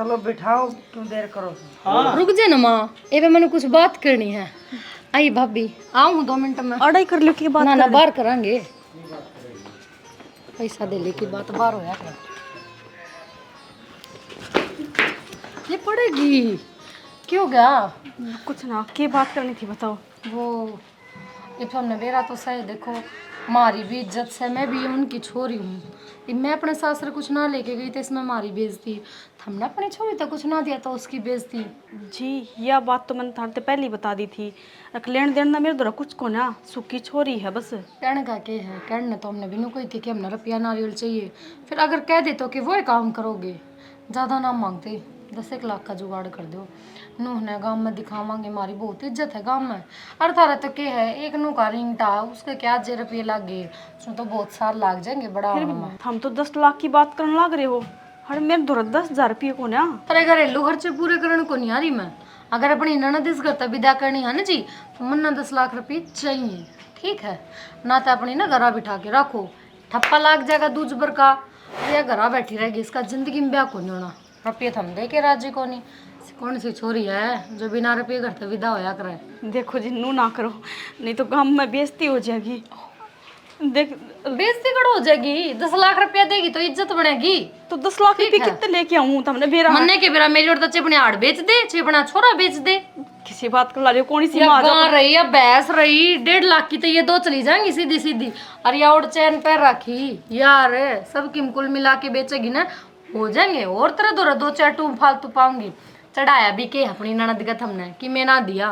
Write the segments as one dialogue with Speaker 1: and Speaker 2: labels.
Speaker 1: चलो बिठाओ, क्यों देर करो।
Speaker 2: हाँ रुक जा ना माँ, एवे मैंने कुछ बात करनी है। आई भाभी आऊँ 2 मिनट में।
Speaker 3: अड़ाई कर लो की बात
Speaker 2: ना बाहर करांगे, पैसा दे ले की बात बाहर होया कर। ये पड़ेगी क्यों गया?
Speaker 3: कुछ ना, की बात करनी थी बताओ।
Speaker 2: वो ये तो हमने बेरा तो सही, देखो हमारी भी इज्जत से, मैं भी उनकी छोरी हूँ। मैं अपने सासरे कुछ ना लेके गई तो इसमें हमारी बेइज्जती, हमने अपनी छोरी तो कुछ ना दिया तो उसकी बेइज्जती।
Speaker 3: जी यह बात तो मैंने थाने पहले ही बता दी थी। लेन देन ना मेरे द्वारा कुछ को ना, सुखी छोरी है बस।
Speaker 2: कहने का क्या है, कहने तो हमने बिनू कोई थी कि हमने रुपया नारियल चाहिए, फिर अगर कह दे तो कि वो काम करोगे, ज़्यादा ना मांगते, 10-1 लाख का जुगाड़ कर दो। नूह ने गांव में दिखावांगे, हमारी बहुत इज्जत है गांव में। अरे तारा तो क्या है, एक नू का रिंग था उसके क्या जे रुपये लग गए, उसमें तो बहुत साल लग जाएंगे बड़ा होने।
Speaker 3: हम तो 10 लाख की बात करने लग रहे हो, हर मेरे द्वारा 10,000 रुपये को ना।
Speaker 2: अरे घरेलू खर्चे पूरे करने को नहीं आ रही मैं। अगर अपनी ननद इस घर तक विदा करनी है ना जी, तो मन्ना 10 लाख रुपये चाहिए, ठीक है ना? तो अपनी ना घरा बिठा के रखो, ठप्पा लाग जाएगा दूज भर का, या घरा बैठी रहेगी, इसका जिंदगी में ब्याह को नहीं होना। रुपये थम दे के राजी को नहीं। कौन सी छोरी है जो बिना रुपये घर तक विदा होया करे?
Speaker 3: देखो जी नू ना करो, नहीं तो गांव में बेइज्जती हो जाएगी। देख
Speaker 2: बेइज्जती कड़ हो जाएगी, 10 लाख रुपया देगी तो इज्जत बनेगी।
Speaker 3: तो 10 लाख रुपये कितने लेके आऊँ तुमने बेरा?
Speaker 2: मन्ने के बेरा मेरी और तो चिपने आड़ बेच दे, चिपना छोरा बेच दे।
Speaker 3: किसी बात कर ला रही हो, कौन सी
Speaker 2: या
Speaker 3: माँ
Speaker 2: गां रही या भैंस रही, 1.5 लाख की तो ये 2 चली जाएंगी सीधी सीधी। और या और चैन पैर रखी यार, सब की कुल मिला के बेचेगी ना, हो जाएंगे और तरह दो 2-4 टूम फालतू पाऊंगी। चढ़ाया भी के अपनी ननद का हमने कि मैं ना दिया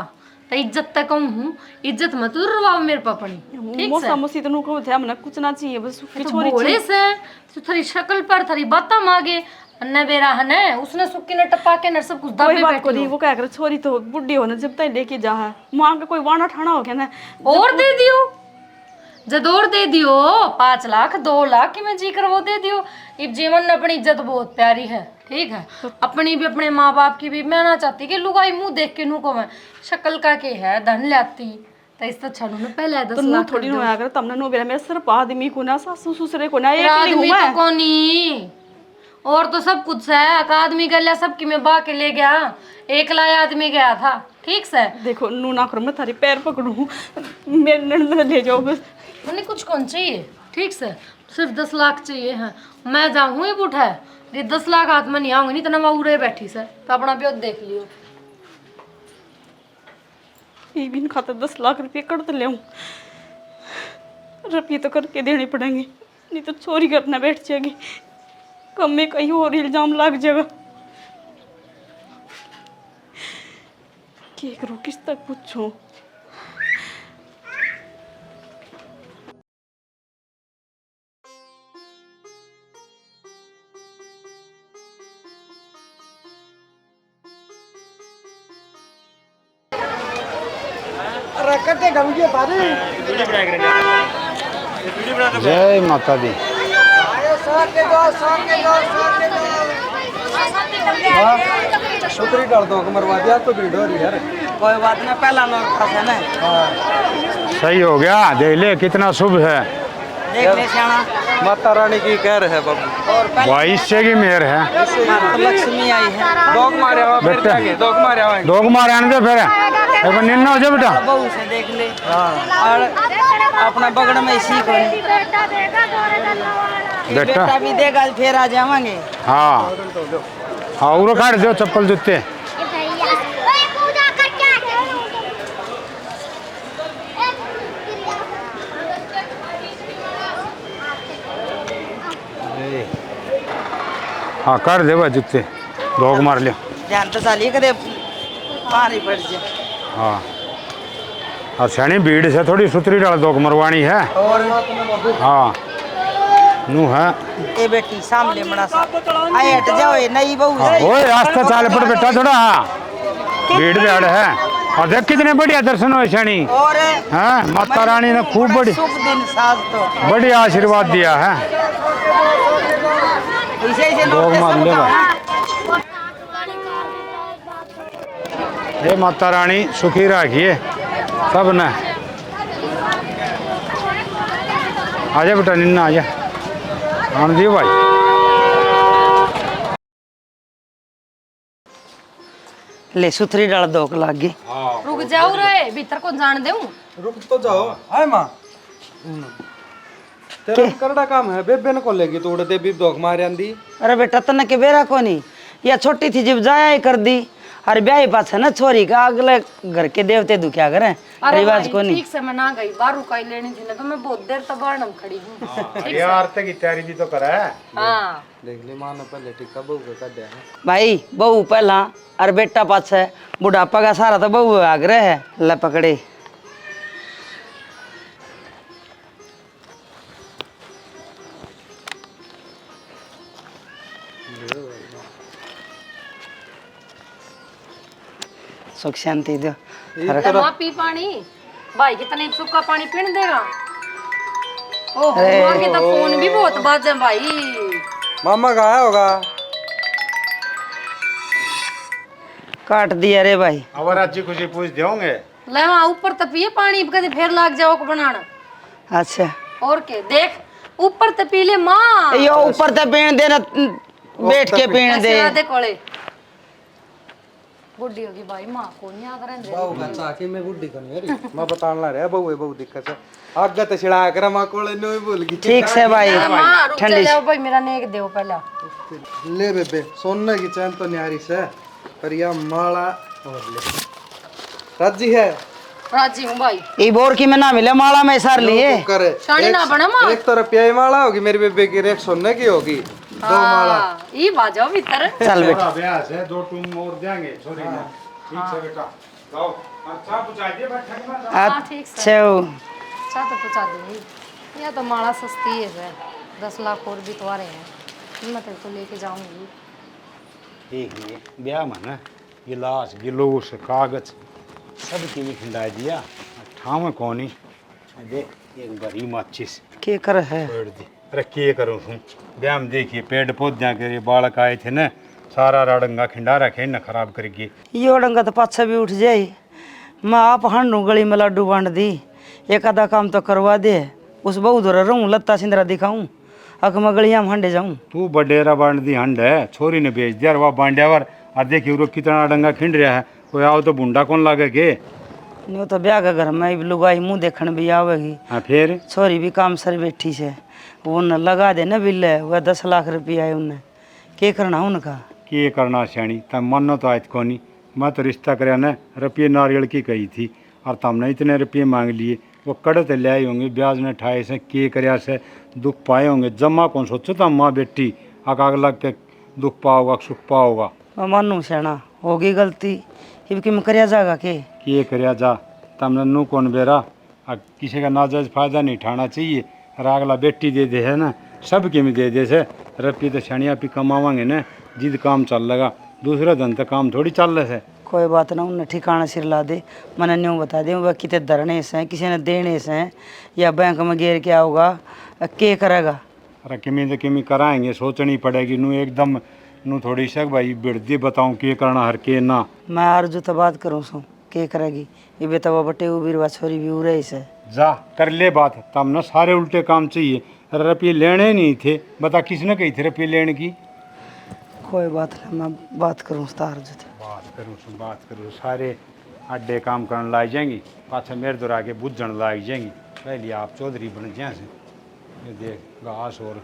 Speaker 2: तो इज्जत तक हूँ, इज्जत मत रुवाओ मेरे पापनी, ठीक
Speaker 3: मौसा मौसी तो नुको थे, हमने कुछ ना चाहिए बस सुखी
Speaker 2: है?
Speaker 3: छोरी
Speaker 2: भोले से तो थोड़ी शक्ल पर थोड़ी बाता मांगे, अन्ना बेरा है उसने सुक्की ने टपा के न सब कुछ
Speaker 3: कोई
Speaker 2: दाबे
Speaker 3: बात को
Speaker 2: बैठी
Speaker 3: नहीं,
Speaker 2: हो।
Speaker 3: वो क्या करे, छोरी तो बुढ़ी हो ना, जब तक लेके जा है माँ का कोई वाना ठाना हो गया ना।
Speaker 2: और दे दियो, जदोर दे दियो 5 लाख 2 लाख की मैं जी कर वो दे दियो। इब जीवन में अपनी इज्जत बहुत प्यारी है, ठीक है? अपनी भी अपने माँ बाप की भी। मैं ना चाहती कि लुगाई मुंह देख के नू को मैं शक्ल का के है धन लाती, तो इस तो छनु में पहले 10
Speaker 3: तो
Speaker 2: लाख
Speaker 3: थोड़ी ना अगर तुमने नो बेरा मेरे सिर्फ आदमी को ना, सासू ससुरे को ना, एक नहीं हूं
Speaker 2: आदमी
Speaker 3: मैं।
Speaker 2: तो कोनी और तो सब कुछ है, आदमी का लिया सबकी में बा के ले गया, एक लाया आदमी गया था, ठीक से?
Speaker 3: देखो नू ना करो, मैं थारी पैर पकड़ू, मेरे नंद ले जाओ बस।
Speaker 2: उन्हें कुछ कौन चाहिए, ठीक से? सिर्फ 10 लाख चाहिए है। मैं जाऊँ ये बूढ़ा है, ये 10 लाख हाथ में नहीं आऊंगी, नहीं तो ना मैं उड़े बैठी से, तो अपना ब्योत देख लियो।
Speaker 3: ये भी खाता 10 लाख रुपये कर तो ले रुपये तो करके देने पड़ेंगे, नहीं तो चोरी करना बैठ जाएगी, कम में कहीं और इल्जाम लग जाएगा। क्या करूँ, किस तक पूछूं?
Speaker 1: रखते गमगे पारे।
Speaker 4: जय माता दी।
Speaker 1: सुतरी डाल दो मरवा दिया तो भीड़ हो रही यार। कोई बात ना, पहला नौर खास है ना।
Speaker 4: सही हो गया, देख ले कितना शुभ है।
Speaker 1: देख ले श्यामा, माता रानी की कहर है बाबू। और
Speaker 4: बाईस की मेहर है।
Speaker 1: माता लक्ष्मी आई है। दोग मारे हुआ फिर
Speaker 4: बेटा।
Speaker 1: जाके दोग मारे हुआ।
Speaker 4: दोग मारे आने दे फिर, एक निन्ना हो जा बेटा।
Speaker 1: बहू से देख ले। और अपना बगड़ में इसी को
Speaker 4: बेटा
Speaker 1: बेटा भी देगा, फिर आ जावांगे।
Speaker 4: हाँ हाँ, और काट दो चप्पल जूते। हाँ कर दे भाई जूते, दोग मार लिया।
Speaker 1: ध्यान तो साली कदे पानी पड़ जाए।
Speaker 4: हाँ और सैनी भीड़ से थोड़ी सुतरी डाल दोग मरवानी है।
Speaker 1: और
Speaker 4: हाँ नू है।
Speaker 1: ए बेटी सामने बड़ा सा आए, हट जाओ, ये नई बहू है।
Speaker 4: ओए रास्ता चाल पड़ बेटा थोड़ा, भीड़ भाड़ है। और देख कितने बढ़िया दर्शन हुए शनि।
Speaker 1: और
Speaker 4: हाँ माता रानी ने खूब बड़ी
Speaker 1: शुभ दिन साज तो
Speaker 4: बढ़िया आशीर्वाद दिया है।
Speaker 1: ऐसे
Speaker 4: लोग मार ले भाई। ये माता रानी सुखी रखिए सब ने। आजा बेटा निन्ना आजा, आन दियो भाई।
Speaker 1: ले सुथरी डाल दो लाग गई।
Speaker 2: रुक जाओ रे, भीतर को जान देऊं।
Speaker 5: रुक तो जाओ। हाय माँ तेरा करड़ा काम है, बेबे ने को लेगी तू उड़ते भी दोख मार आंदी।
Speaker 1: अरे बेटा तने के बेरा को नहीं, या छोटी थी जब जाया ही कर दी। अरे ब्याह पास है ना छोरी का, अगले घर के देवते दुखिया करें, रिवाज को नहीं।
Speaker 2: ठीक से मैं ना गई, बारू काई लेनी थी ना, तो मैं बहुत देर तक बारनम खड़ी हूँ।
Speaker 4: ये आरती की तैयारी भी तो करा है।
Speaker 2: हाँ
Speaker 5: देख ली माँ ने पहले टिक्का बहू का कर दिया है।
Speaker 1: भाई बहू पहला और बेटा पास है, बुढ़ापा का सारा तो बहू आग्रह है। ले पकड़े। सुख शांति दो।
Speaker 2: ले माँ पी पानी, भाई कितने सूखा पानी पीने देगा। ओह माँ के तो फोन भी बहुत बाजे भाई।
Speaker 5: मामा का आया होगा।
Speaker 1: काट दिया रे भाई।
Speaker 4: अब अच्छी खुशी पूछ दोगे।
Speaker 2: ले माँ ऊपर तो पिए पानी, कभी फिर लाग जाओ को बनाना।
Speaker 1: अच्छा
Speaker 2: और के देख ऊपर तो पी ले माँ।
Speaker 1: यो ऊपर तो पीण दे ना, बैठ के पीण दे।
Speaker 2: ऐसे दे कोले बुढ़ी होगी भाई, माँ को नहीं याद रहने
Speaker 5: बहू का चाकी में बुड्ढी को नहीं अरे मैं बताने ला रहा बहू है, बहुत दिक्कत है। आगे तो छिड़ा कर माँ कोले नहीं भूल गई।
Speaker 1: ठीक से भाई,
Speaker 2: माँ रुक
Speaker 1: ठंडी
Speaker 2: जाओ भाई, मेरा नेक दो पहला।
Speaker 5: ले बेबे सोने की चैन तो न्यारी से, पर यह माला और ले। राजी है
Speaker 2: राजी हूँ भाई।
Speaker 1: ये बोर की में ना मिले माला में सार लिए।
Speaker 5: तो करे
Speaker 2: शानी ना बना माँ।
Speaker 5: एक तो रुपया माला होगी मेरी बेबे की, एक सोने की होगी, दो माला।
Speaker 2: ये बाजाओ भीतर।
Speaker 1: चल बेटा।
Speaker 4: थोड़ा ब्याह से दो टूम और देंगे छोरी को। ठीक से बेटा जाओ। अच्छा पूछा दिए बैठा के ना।
Speaker 2: हाँ ठीक से।
Speaker 1: अच्छा
Speaker 2: चाह तो पहुँचा देंगी। यह तो माला सस्ती है सर, 10 लाख और भी तो आ रहे हैं, मैं तेरे को लेके जाऊंगी।
Speaker 4: ठीक है ब्याह में ना गिलास गिलोस कागज सब की भी खिंडा दिया। ठाव कौन ही देख एक बड़ी माचिस
Speaker 1: के कर है।
Speaker 4: पेड़ दी। अरे के करूँ तुम ब्याह में देखिए पेड़ पौधा के बालक आए थे ना, सारा रड़ंगा खिंडा रखे न खराब करके।
Speaker 1: यो डंगा तो पाछा भी उठ जाए। मैं आप हांडू गली में लड्डू बांट दी, एक आधा काम तो करवा दे। उस बहू धोरा रहूँ, लत्ता सिंदरा दिखाऊं, अक मैं गलिया में हंडे जाऊं।
Speaker 4: तू बडेरा बांट दी हंड है, छोरी ने बेच दिया वह बांड्यावर। और देखिए वो कितना डंगा खिंड रहा है, कोई आओ तो बुंडा कौन लागे के।
Speaker 1: नहीं तो ब्याह का घर में लुगाई मुँह देखने भी आवेगी।
Speaker 4: हाँ फिर
Speaker 1: छोरी भी काम सर बैठी से, वो न लगा दे ना बिल, वह 10 लाख रुपया है उन्हें, के करना उनका।
Speaker 4: के करना श्याणी तम मनो तो आयत कोनी। मैं तो रिश्ता कराया ना रुपये नारियल की कही थी, और तुमने इतने रुपये मांग लिए। वो कड़ते ले आए होंगे, ब्याज ने ठाए से के करया से दुख पाए होंगे। जमा कौन सोचो था माँ बेटी आग लग के दुख पाओगा सुख पाओगा।
Speaker 1: मैं मानू सेना होगी गलती, इबकी में करया जाएगा के
Speaker 4: करया जा तमने नू कौन बेरा। किसी का नाजायज फायदा नहीं उठाना चाहिए। और अगला बेटी दे दे है ना, सब के में दे दे से रुपये तो शनिया भी कमावांगे ना, जिद काम चल लगा। दूसरा धन तो काम थोड़ी चल रहे है।
Speaker 1: कोई बात ना, उन्हें ठिकाना सिर ला दे, मैंने न्यू बता दे वह कितने धरने से हैं, किसी ने देने से हैं, या बैंक में गिर के आओगा, के करेगा।
Speaker 4: अरे किमी तो किमी कराएंगे, सोचनी पड़ेगी नू एकदम नू थोड़ी शक भाई बिड़दी बताऊं के करना हर के ना।
Speaker 1: मैं आरजू तो बात करूँ सो के करेगी, ये बेटा वो बटे उबीरवा छोरी भी उड़े से।
Speaker 4: जा कर ले बात, तब ना सारे उल्टे काम चाहिए। अरे रुपये लेने नहीं थे, बता किसने कही थी रुपये लेने की।
Speaker 1: कोई बात नहीं, मैं बात करूँ आरजू तो।
Speaker 4: बात करूँ सारे अड्डे काम करने लाई जाएंगी, पाछा मेरे दूर आके बुझन लाई जाएंगी। पहले आप चौधरी बन जाए से ये देख घास और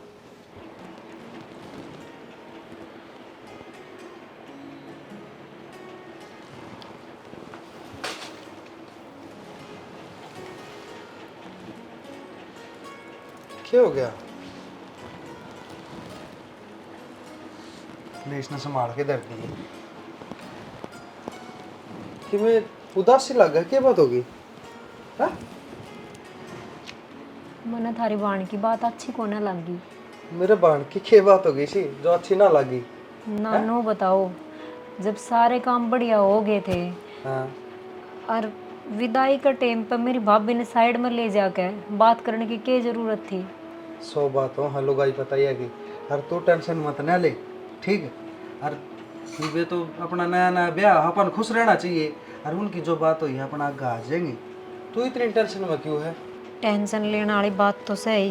Speaker 5: क्या हो गया? ले इसने संभाल के दर्द दी कि मैं उदास सी लग गया। क्या बात होगी? हाँ?
Speaker 6: मना थारी बाण की बात अच्छी को ना लगी।
Speaker 5: मेरे बाण की क्या बात होगी सी जो अच्छी ना लगी?
Speaker 6: नानो बताओ, जब सारे काम बढ़िया हो गए थे,
Speaker 5: हाँ।
Speaker 6: और विदाई का टाइम पर मेरी भाभी ने साइड में ले जाकर बात करने की क्या जरूरत थी?
Speaker 5: 100 बात हो हलो गाई पता ही है कि हर तू टेंशन मत ना ले, ठीक है? और ये तो अपना नया नया ब्याह, अपन खुश रहना चाहिए। और उनकी जो बात हुई है अपना आगे आ जाएंगे। तू इतनी टेंशन में क्यों है?
Speaker 6: टेंशन लेने वाली बात तो सही।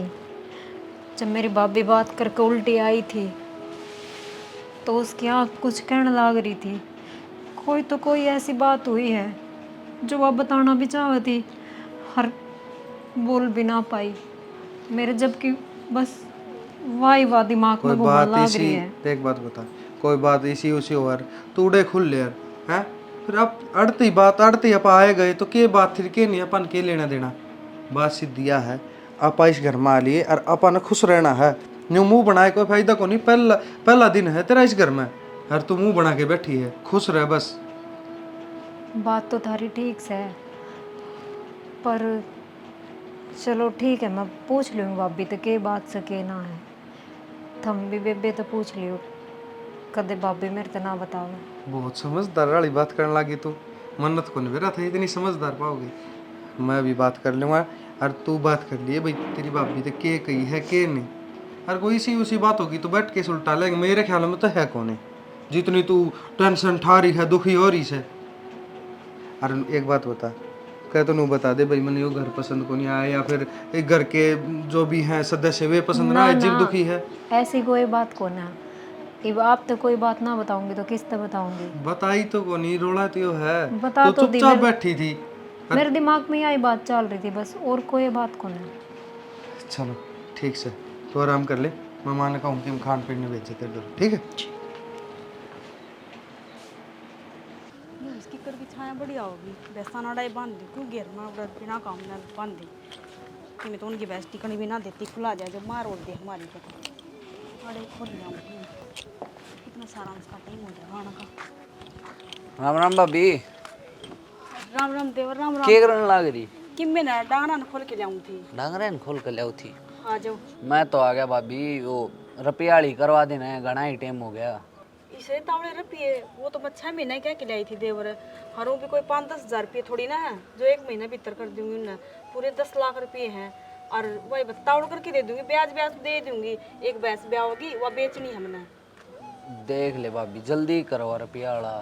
Speaker 6: जब मेरी भाभी बात करके उल्टी आई थी तो उसकी आँख कुछ कहने लग रही थी। कोई ऐसी बात हुई है जो वह बताना भी चाहती हर बोल भी ना पाई मेरे, जबकि बस वाह दिमाग
Speaker 5: कोई
Speaker 6: में घूमने
Speaker 5: बात
Speaker 6: लग
Speaker 5: इसी,
Speaker 6: रही है।
Speaker 5: देख बात बता, कोई बात इसी उसी हो यार, तूड़े खुल ले यार, हैं? फिर अब अड़ती आप आए गए तो के बात फिर के नहीं, अपन के लेना देना। बात सीधिया है, आपा इस घर में आ लिए और अपन खुश रहना है। न्यू मुंह बनाए कोई फायदा को नहीं, पहला दिन है तेरा इस घर में, और तू मुंह बना के बैठी है, खुश रह बस।
Speaker 6: बात तो थारी ठीक से है, पर चलो ठीक है, मैं पूछ लूँगी भाभी तो के बात से के ना है। थम भी बेबे तो पूछ लियो, कदे भाभी मेरे तो ना बताओ।
Speaker 5: बहुत समझदार वाली बात करने लगी तू, मन्नत को नहीं बेरा था इतनी समझदार पाओगी। मैं भी बात कर लूँगा और तू बात कर लिए भाई, तेरी भाभी तो के कही है के नहीं, और कोई इसी उसी बात होगी तो बैठ के उल्टा लेंगे। मेरे ख्याल में तो है कौन है, जितनी तू टेंशन ठा रही है, दुखी हो रही है। और एक बात बता, कह तो नू बता दे भाई, मैंने वो घर पसंद को नहीं आया, या फिर एक घर के जो भी हैं सदस्य वे पसंद ना आए, जीव दुखी है।
Speaker 6: ऐसी कोई बात को ना, अब आप तो कोई बात ना बताऊंगी तो किस तरह बताऊंगी।
Speaker 5: बताई तो को नहीं, रोला तो है,
Speaker 6: बता
Speaker 5: तो
Speaker 6: तो दी,
Speaker 5: चुपचाप बैठी थी।
Speaker 6: मेरे दिमाग में यही बात चल रही थी बस, और कोई बात को ना।
Speaker 5: चलो ठीक से, तो आराम कर ले, मैं माँ ने कहूँ कि हम खान पीने में भेजे तेरे को, ठीक है?
Speaker 3: इसकी कर की छाया बढ़िया होगी, वैसा नाड़ा बांध दी क्यों घेर में उधर बिना काम ना बांध दी कि मैं तो उनकी भैंस टिकनी भी ना देती, खुला जाए जो मार उड़ दे हमारी को। अरे खोल लिया इतना सारा उसका टाइम हो जाएगा खाना का।
Speaker 7: राम राम भाभी।
Speaker 3: राम राम देवर, राम राम।
Speaker 7: के करने लाग रही?
Speaker 3: कि मैं ना डांगना न खोल के लाऊं थी।
Speaker 7: डांगरे न खोल कर लाऊ थी?
Speaker 3: आ जाओ।
Speaker 7: मैं तो आ गया भाभी, वो रपियाली करवा देना है, घना ही टाइम हो गया।
Speaker 3: इसे तावड़े रुपये वो तो मैं 6 महीने क्या के लाई थी देवर, हरों भी कोई 5-10 हज़ार रुपये थोड़ी ना है जो 1 महीने भीतर कर दूंगी उन्हें, पूरे 10 लाख रुपये हैं। और वही बतावड़ करके दे दूंगी, ब्याज ब्याज दे दूंगी। एक भैंस ब्याह होगी वह बेचनी है हमने।
Speaker 7: देख ले भाभी, जल्दी करवा रपियाला।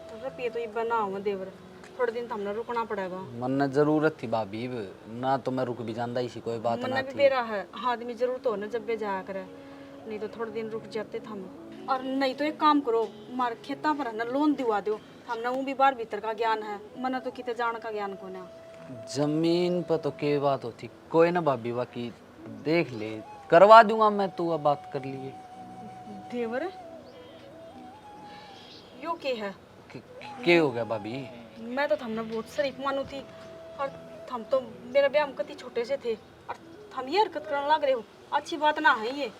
Speaker 3: तो रुपये तो ये बना हुआ देवर, थोड़े दिन तो हमने रुकना पड़ेगा।
Speaker 7: मन जरूरत थी भाभी, ना तो मैं रुक भी जाता इसी, कोई बात
Speaker 3: मन
Speaker 7: ना
Speaker 3: भी
Speaker 7: थी।
Speaker 3: बेरा है, आदमी जरूरत हो ना जब भी जाया करे, नहीं तो थोड़े दिन रुक जाते थे हम। और नहीं तो एक काम करो, मार खेता पर है ना लोन दिवा दो, हमने वो भी बाहर भीतर का ज्ञान है, मन तो कितने जान का ज्ञान को ना।
Speaker 7: जमीन पर तो के बात होती, कोई ना भाभी, बाकी देख ले, करवा दूंगा मैं, तू अब बात कर लिए।
Speaker 3: देवर यो के है?
Speaker 7: के हो गया भाभी?
Speaker 3: मैं तो हमने बहुत शरीफ मानू थी, और हम तो मेरे ब्याह में कति छोटे से थे, और हम ये हरकत करने लग रहे हो, अच्छी बात ना है ये।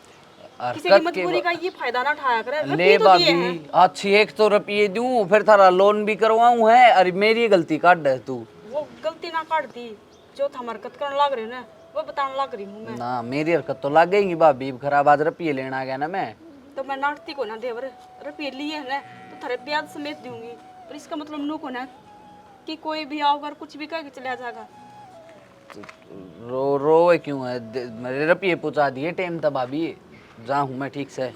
Speaker 3: किसी की मजबूरी का ये फायदा ना उठाया करे।
Speaker 7: ले भाभी, अच्छी 100 रुपये दूं, फिर थारा लोन भी करवाऊं है, अरे मेरी गलती काट दे तू।
Speaker 3: वो गलती ना काट दी, जो हम हरकत करने लग रहे हो ना वो बताने लग रही हूँ मैं।
Speaker 7: ना मेरी हरकत तो लग गई भाभी, खराब आज रुपये लेना आ गया ना मैं।
Speaker 3: तो मैं नाटती को ना देवर, रुपये लिए है ना तो थारे ब्याज समेत दूंगी, पर इसका मतलब नो को ना कि कोई भी आओगे कुछ भी कह के चला जाएगा।
Speaker 7: रोए क्यों है? मेरे रुपये पहुंचा दिए टाइम था भाभी, जा हूँ मैं ठीक से।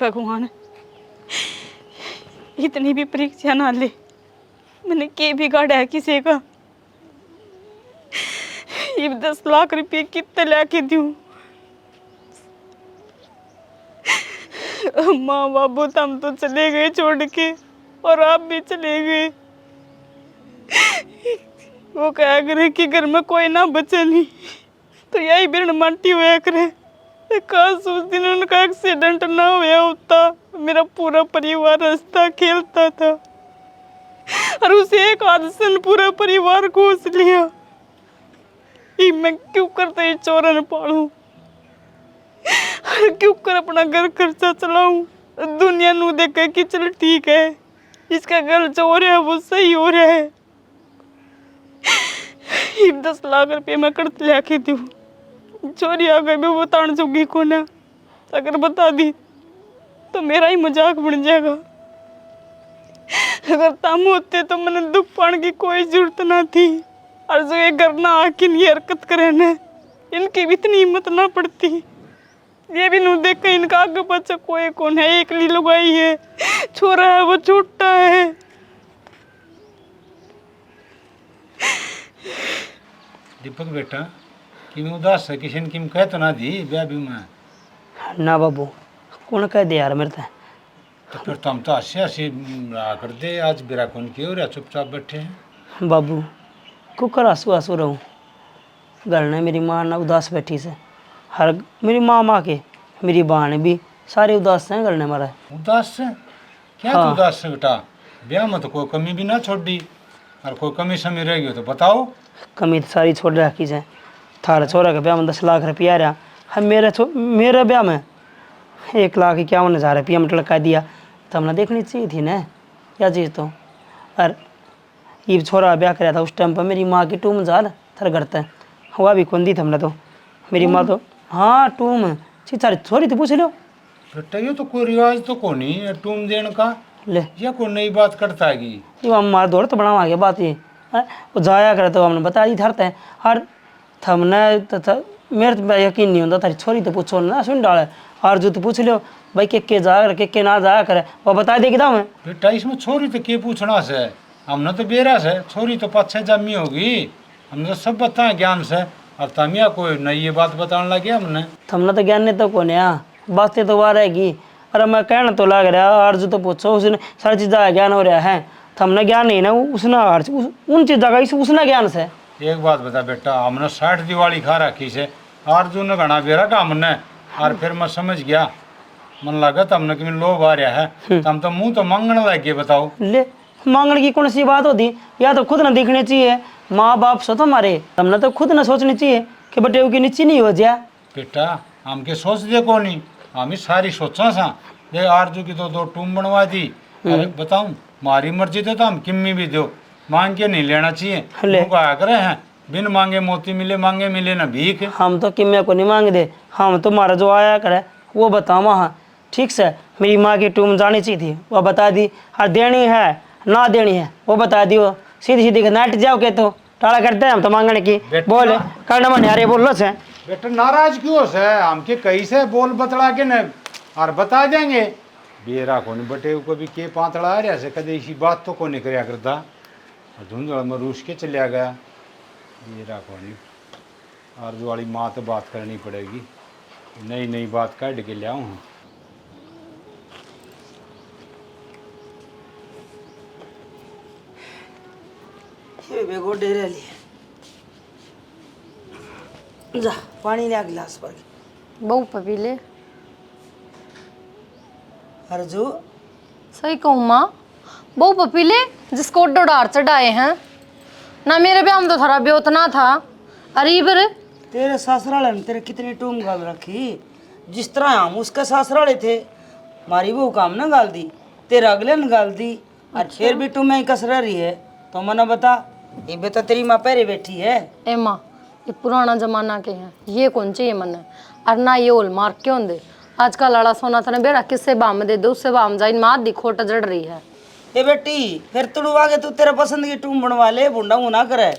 Speaker 3: भगवान इतनी भी परीक्षा ना ले, मैंने के बिगाड़ा है किसी का। ये 10 लाख रुपए कितने लाके दूं? माँ बाबू तुम तो चले गए छोड़ के, और आप भी चले गए। वो क्या करे कि घर में कोई ना बचे नहीं, तो यही बिरण मांटी हुआ करे। काश उस दिन उनका एक्सीडेंट ना हुआ होता, मेरा पूरा परिवार हंसता खेलता था, और उस एक हादसे ने पूरा परिवार घोस लिया। ये मैं क्यों करता ये चोरन पालूं, क्यों कर अपना घर खर्चा चलाऊं? दुनिया नू देखे कि चल ठीक है, इसका घर जो हो रहा है वो सही हो रहा है। 10 लाख रुपये मैं कर्ज लेके दूं, चोरी आ गई मैं बताने जोगी को ना, अगर बता दी तो मेरा ही मजाक बन जाएगा। अगर तम होते तो मैंने दुख पाने की कोई जरूरत ना थी, और जो ये घर ना आके ये हरकत करे ना, इनकी भी इतनी हिम्मत ना पड़ती। ये भी नू देख इनका आगे बच्चा कोई कौन है, एक ली लुगाई है, छोरा है वो छोटा है।
Speaker 4: दीपक बेटा, कि मैं उदास है, किसी ने किम कह तो ना दी ब्याह भी मैं?
Speaker 1: ना बाबू कौन कह दे यार मेरे ते
Speaker 4: तो फिर तुम तो हंसे हंसी रहा कर दे, आज बेरा कौन क्यों रहा चुपचाप बैठे हैं।
Speaker 1: बाबू कुकर आंसू आंसू रहूँ घर ने मेरी माँ ना उदास बैठी से हर मेरी माँ के मेरी बहन भी सारे उदास हैं घर ने मारा
Speaker 4: उदास है क्या?
Speaker 1: हाँ।
Speaker 4: तू उदास है बेटा? ब्याह में तो कोई कमी भी ना छोड़ दी, और कोई कमी समी रह गई तो बताओ।
Speaker 1: कमी तो सारी छोड़ रखी है। थारा छोरा के ब्याह में 10 लाख रुपया आ रहा है, मेरे ब्याह में 1,51,000 रुपया में लगा दिया। तो हमने देखनी चाहिए थी ना क्या चीज़ तो। और ये छोरा ब्याह कराया था उस टाइम पर मेरी माँ की टूम जाल थर घर तक हुआ भी कौन दी थी हमने तो। मेरी माँ तो हाँ टूम सारी छोरी तो पूछ लो।
Speaker 4: बेटा ये तो कोई रिवाज तो को नहीं है टूम देने का,
Speaker 1: ले
Speaker 4: ये कोई नई बात करता है कि
Speaker 1: ये हम मार दौड़ तो बनावा गया बात ये वो जाया करे तो हमने बता दी धरते हैं। और थमने तो मेरे तो यकीन नहीं होता थारी छोरी तो पूछो ना सुन डाले। और जो तो पूछ लो भाई के जा करे के ना जाया करे वो बता देगी था मैं।
Speaker 4: बेटा इसमें छोरी तो के पूछना से, हमने तो बेरा से छोरी तो पाछे जमी होगी, हमने तो सब बताए ज्ञान से। और तमिया कोई नई ये बात बताने लगे हमने।
Speaker 1: थमने तो ज्ञान नहीं तो कौन है बातें तो वाह रहेगी। अरे मैं कहना तो लग रहा और जो तो पूछो उसने सारी चीज़ का ज्ञान हो रहा है। थमने ज्ञान नहीं ना उसने हर उन चीज़ों का उसने ज्ञान से।
Speaker 4: एक बात बता बेटा, हमने 60 दिवाली खा रखी से अर्जुन ने घना बेरा का हमने। और फिर मैं समझ गया, मन लगा तो हमने कि लोभ आ रहा है तो हम तो मुंह तो मांगने लग गए। बताओ
Speaker 1: ले मांगने की कौन सी बात होती, या तो खुद ना देखनी चाहिए। माँ बाप सो तो हमारे हमने तो खुद ना सोचनी चाहिए कि बेटे की नीचे नहीं हो जाए।
Speaker 4: बेटा हम के सोच दे को नहीं, हम ही सारी सोचा सा। ये आरजू की तो 2 टूम बनवा दी। अरे बताऊं हमारी मर्जी तो हम किम्मी भी दो, मांग के नहीं लेना चाहिए।
Speaker 1: ले।
Speaker 4: मुंह आया करे हैं बिन मांगे मोती मिले, मांगे मिले ना भीख।
Speaker 1: हम तो किम्या को नहीं मांग दे, हम तुम्हारा जो आया करे वो बताओ वहाँ ठीक से। मेरी माँ की टूम जानी चाहिए थी वो बता दी, और देनी है ना देनी है वो बता दियो। सीधी सीधी नाट जाओ के तो टाड़ा करते हैं हम तो मांगने की। बोल करना मन यार बोल लो से
Speaker 4: बेटा नाराज क्यों से? हम के कई से बोल बतला के न और बता देंगे। बेरा को नहीं बटे को भी के पातड़ा आ रहा से कदे इसी बात तो को नहीं करया करता। धुंधड़ में रूस के चलिया गया। बेरा को नहीं आरजू वाली माँ तो बात करनी पड़ेगी, नई नई बात काट के लिया हूँ।
Speaker 1: ये बेगो डेरे लिए जा पानी लिया गिलास पर।
Speaker 2: बहू पपीले
Speaker 1: अर्जू
Speaker 2: सही कहूँ माँ, बहू पपीले जिसको डोडार चढ़ाए हैं ना। मेरे ब्याह में तो थारा ब्योतना था। अरे बर
Speaker 1: तेरे ससुराल ने तेरे कितनी टूम गाल रखी, जिस तरह हम उसके ससुराले थे। मारी बहू काम ना गाल दी, तेरा अगले ने गाल दी, और फिर भी टूम ही कस रही है। तो मना बता ये तो तेरी माँ पहरे बैठी है।
Speaker 2: ए माँ ये पुराना जमाना के हैं, ये कौन चाहिए मन। और ना ये होल मार्क क्यों दे आजकल लड़ा सोना था बेरा किससे बाम दे दो उससे बाम जाइन माँ दी खोट जड़ रही है।
Speaker 1: ए बेटी फिर तुड़वा के तू तेरे पसंद की टूम बनवा ले, बुंडा ना करे।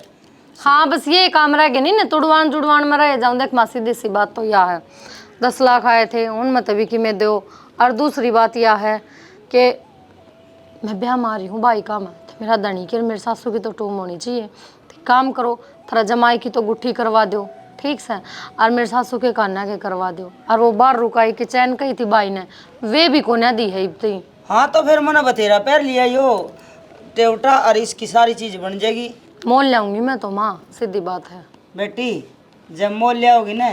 Speaker 2: हाँ बस ये काम रह गया नहीं ना, तुड़वान जुड़वान में रह जाऊँ। देख माँ सीधी सी बात तो यह है 10 लाख आए थे उनमें तभी कि मैं दो। और दूसरी बात यह है कि मैं ब्याह मारी हूँ भाई का मैं तो मेरा धनी की और मेरी सासू की तो टूम होनी चाहिए। तो काम करो थोड़ा जमाई की तो गुट्ठी करवा दो ठीक से, और मेरे सासू के कान्हा के करवा दो। और वो बार रुकाई कि चैन कही थी भाई ने वे भी कोने दी है इतनी।
Speaker 1: हाँ तो फिर मना बतेरा पैर लिया यो टेवटा और इसकी सारी चीज बन जाएगी।
Speaker 2: मोल लाऊंगी मैं तो माँ, सीधी बात है।
Speaker 1: बेटी जब मोल लिया होगी ना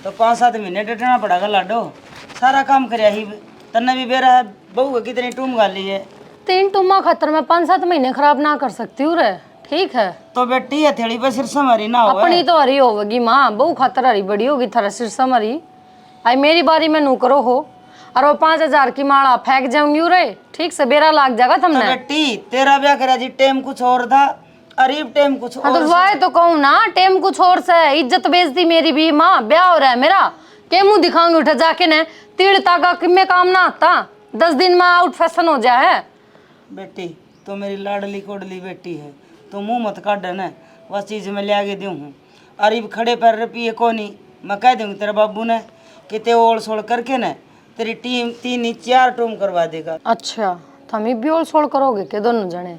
Speaker 1: तो 5-7 महीने डटना पड़ेगा लाडो। सारा काम करया ही तन्ने भी बेरा है बहू कितनी टूम गाली है।
Speaker 2: 3 टूमा खतर में 5-7 महीने खराब ना कर सकती हूँ रे ठीक है।
Speaker 1: तो बेटी हथेली पे सिर समरी ना हो।
Speaker 2: अपनी तो हरी होगी माँ, बहू खातर हरी बड़ी होगी थारा सिर समरी। आई मेरी बारी में नू करो हो, और वो 5,000 की माला फेंक जाऊंगी रे ठीक से बेरा लाग जाएगा
Speaker 1: तो
Speaker 2: तुमने।
Speaker 1: बेटी तेरा ब्याह करा जी टेम कुछ और था, अरीब टेम कुछ
Speaker 2: हाँ
Speaker 1: और
Speaker 2: तो वाह तो कहूँ ना टेम कुछ और से इज्जत बेचती मेरी भी माँ। ब्याह हो रहा है मेरा के मुंह दिखाऊंगी उठा जाके ने तीड़ तागा किम्मे काम ना आता 10 दिन में आउट फैशन हो जाए।
Speaker 1: बेटी तो मेरी लाडली कोडली बेटी है, तो मुंह मत काट न बस चीज में ले आगे दूँ हूँ। अरीब खड़े पैर रुपये को नहीं मैं कह दूँगी तेरे बाबू ने कि ते ओल सोल करके न तेरी टीम 3-4 टूम करवा देगा।
Speaker 2: अच्छा तुम भी ओल सोल करोगे के दोनों जने।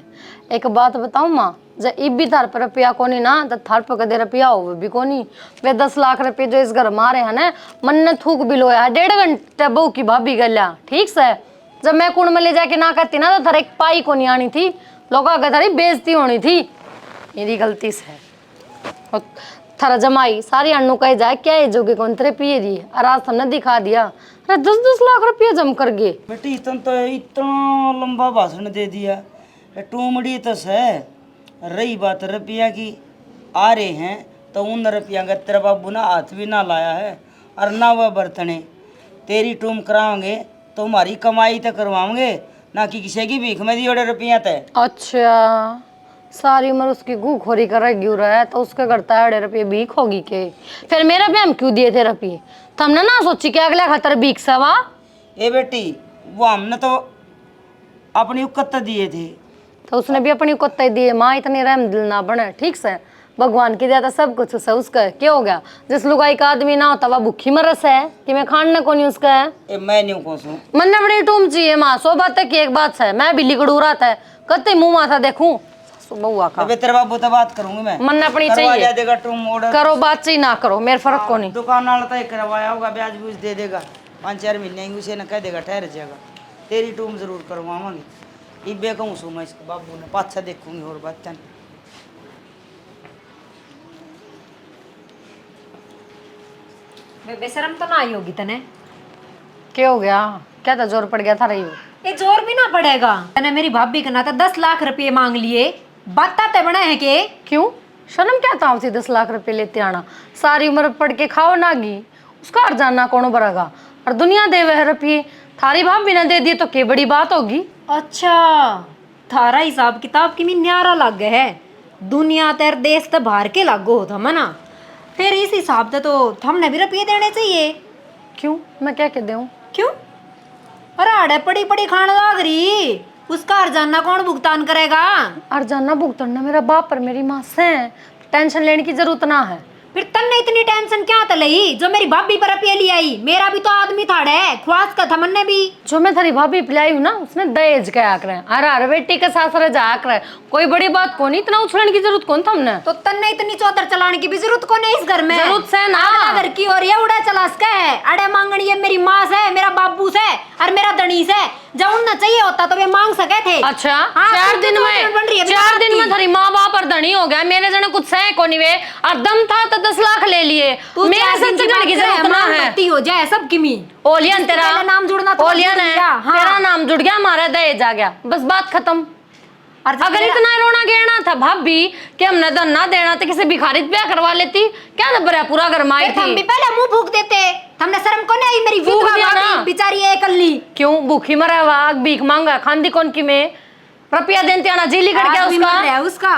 Speaker 2: एक बात बताऊँ माँ, जब इब भी थार पर रुपया कोनी ना तो थार पर कदे रुपया हो भी कोनी। वे 10 लाख रुपये जो इस घर मारे है ना, मन ने थूक भी लोया है 1.5 घंटे बहू की भाभी गल्या, ठीक से। जब मैं कुंड में ले जाके ना कहती ना तो थारे एक पाई को नहीं आनी थी, लोग आगे थारी बेइज्जती होनी थी, मेरी गलती से। और थारा जमाई सारी अण्णू कहे जाए क्या है जोगे कौन तेरे पिए रही और आज हमने दिखा दिया। अरे 10-10 लाख रुपया जम कर गए।
Speaker 1: बेटी इतना लंबा भाषण दे दिया, टूमड़ी तो है। रही बात रुपया की, आ रहे हैं तो उन रुपया का तेरा बाबू ना हाथ भी ना लाया है और ना वह बर्तने। तेरी टूम कराओगे तो हमारी कमाई तो करवाओगे, ना कि किसी की भीख में दिए रुपया तय।
Speaker 2: अच्छा, सारी उम्र उसकी घूखोरी कर रहा है तो उसके करता है 1.5 रुपये भीख होगी के। फिर मेरा भी हम क्यों दिए थे रुपये? तुमने ना सोची कि अगला खतर भीख सवा।
Speaker 1: ए बेटी, वो हमने तो अपनी उकत दिए थे।
Speaker 2: तो उसने भी अपनी कुत्ते दिए। माँ इतनी रहम दिल ना बने, ठीक से। भगवान की दिया था सब कुछ उसे, उसका क्या हो गया? जिस लुगाई का आदमी ना होता वह भूखी मरस है कि मैं खाना को नहीं उसका है।
Speaker 1: ए मैं नहीं कोसू,
Speaker 2: मन ने बड़ी टूम चाहिए माँ, 100 बात की एक बात है। मैं भी लिकड़ू रहा था, कत्ते मुंह माथा देखूं बउआ का।
Speaker 1: अबे तेरे बाबू तो बात करूंगी मैं।
Speaker 2: मन ने अपनी
Speaker 1: करवा
Speaker 2: चाहिए
Speaker 1: देगा टूम ऑर्डर,
Speaker 2: करो बात चाहिए ना करो, मेरे फर्क को नहीं।
Speaker 1: दुकान वाला तय करवाया होगा, ब्याज बूज दे देगा, 5-4 महीने उसे न कह देगा ठहर जाएगा। तेरी टूम जरूर करवाऊंगी। इबे कहूँ सो मैं इसके बाबू ने, पाछा देखूंगी और बात।
Speaker 6: बेशरम तो ना आई होगी तने।
Speaker 2: क्या हो गया? क्या था, जोर पड़ गया था रही?
Speaker 6: ये जोर भी ना पड़ेगा तने। मेरी भाभी का ना तो 10 लाख रुपये मांग लिए, बताते बना है के।
Speaker 2: क्यों? शर्म क्या था उसे 10 लाख रुपए लेते आना? सारी उम्र पढ़ के खाओ नागी, उसका हर जानना कौन भरेगा? और दुनिया दे वह रुपये, थारी भाभी ना दे दिए तो क्या बड़ी बात होगी?
Speaker 6: अच्छा, थारा हिसाब किताब की में न्यारा लग गया है। दुनिया तेर देश तो बाहर के लागो होता मना, फिर इस हिसाब से तो हमने भी रुपये देने चाहिए।
Speaker 2: क्यों? मैं क्या कह दूं?
Speaker 6: क्यों? अरे आड़े पड़ी पड़ी खाने लाग रही, उसका हरजाना कौन भुगतान करेगा?
Speaker 2: अर्जाना भुगतना मेरा बाप और मेरी माँ से, टेंशन लेने की जरूरत ना है।
Speaker 6: फिर तन्ने इतनी टेंशन क्या तलई जो मेरी भाभी पर रुपये ले आई? मेरा भी तो आदमी थाड़े है, ख्वास का था मन्ने भी।
Speaker 2: जो मैं थारी भाभी पिलाई हूँ ना, उसने दहेज के आकर अरे बेटी के सासरे जा कर, कोई बड़ी बात कौन, इतना उछलने की जरूरत कौन था हमने?
Speaker 6: तो तन्ने इतनी चौधर चलाने की भी जरूरत कौन है इस घर में?
Speaker 2: जरूरत से ना।
Speaker 6: अगला घर की और ये उड़ा चला सके है, अड़े मांगनी है मेरी माँ से, मेरा बाबू से और मेरा धनी से। जब उन्हें चाहिए होता तो वे मांग सके थे।
Speaker 2: अच्छा,
Speaker 6: हाँ,
Speaker 2: 4 दिन में थारी माँ बाप और धनी हो गया, मेरे जने कुछ सह को नहीं वे, और दम था तो 10 लाख ले लिए। मेरे से चढ़ने की जरूरत ना है।
Speaker 6: हो जाए सब की मी
Speaker 2: ओलियन तेरा
Speaker 6: नाम जुड़ना तो
Speaker 2: ओलियन है, तेरा नाम जुड़ गया, हमारा दहेज आ गया, बस बात खत्म। अगर इतना रोना गेना था भाभी कि हमने तो ना देना तो किसी भिखारी से ब्याह करवा लेती, क्या ना भरा पूरा घर माई थी।
Speaker 6: हम भी पहले मुंह फूक देते, हमने शर्म को नहीं आई? मेरी
Speaker 2: फूक दिया ना।
Speaker 6: बेचारी है कल्ली।
Speaker 2: क्यों भूखी मरा हुआ, भीख मांगा खांदी कौन की में? रुपया देते आना जी लिखड़ गया
Speaker 6: उसका।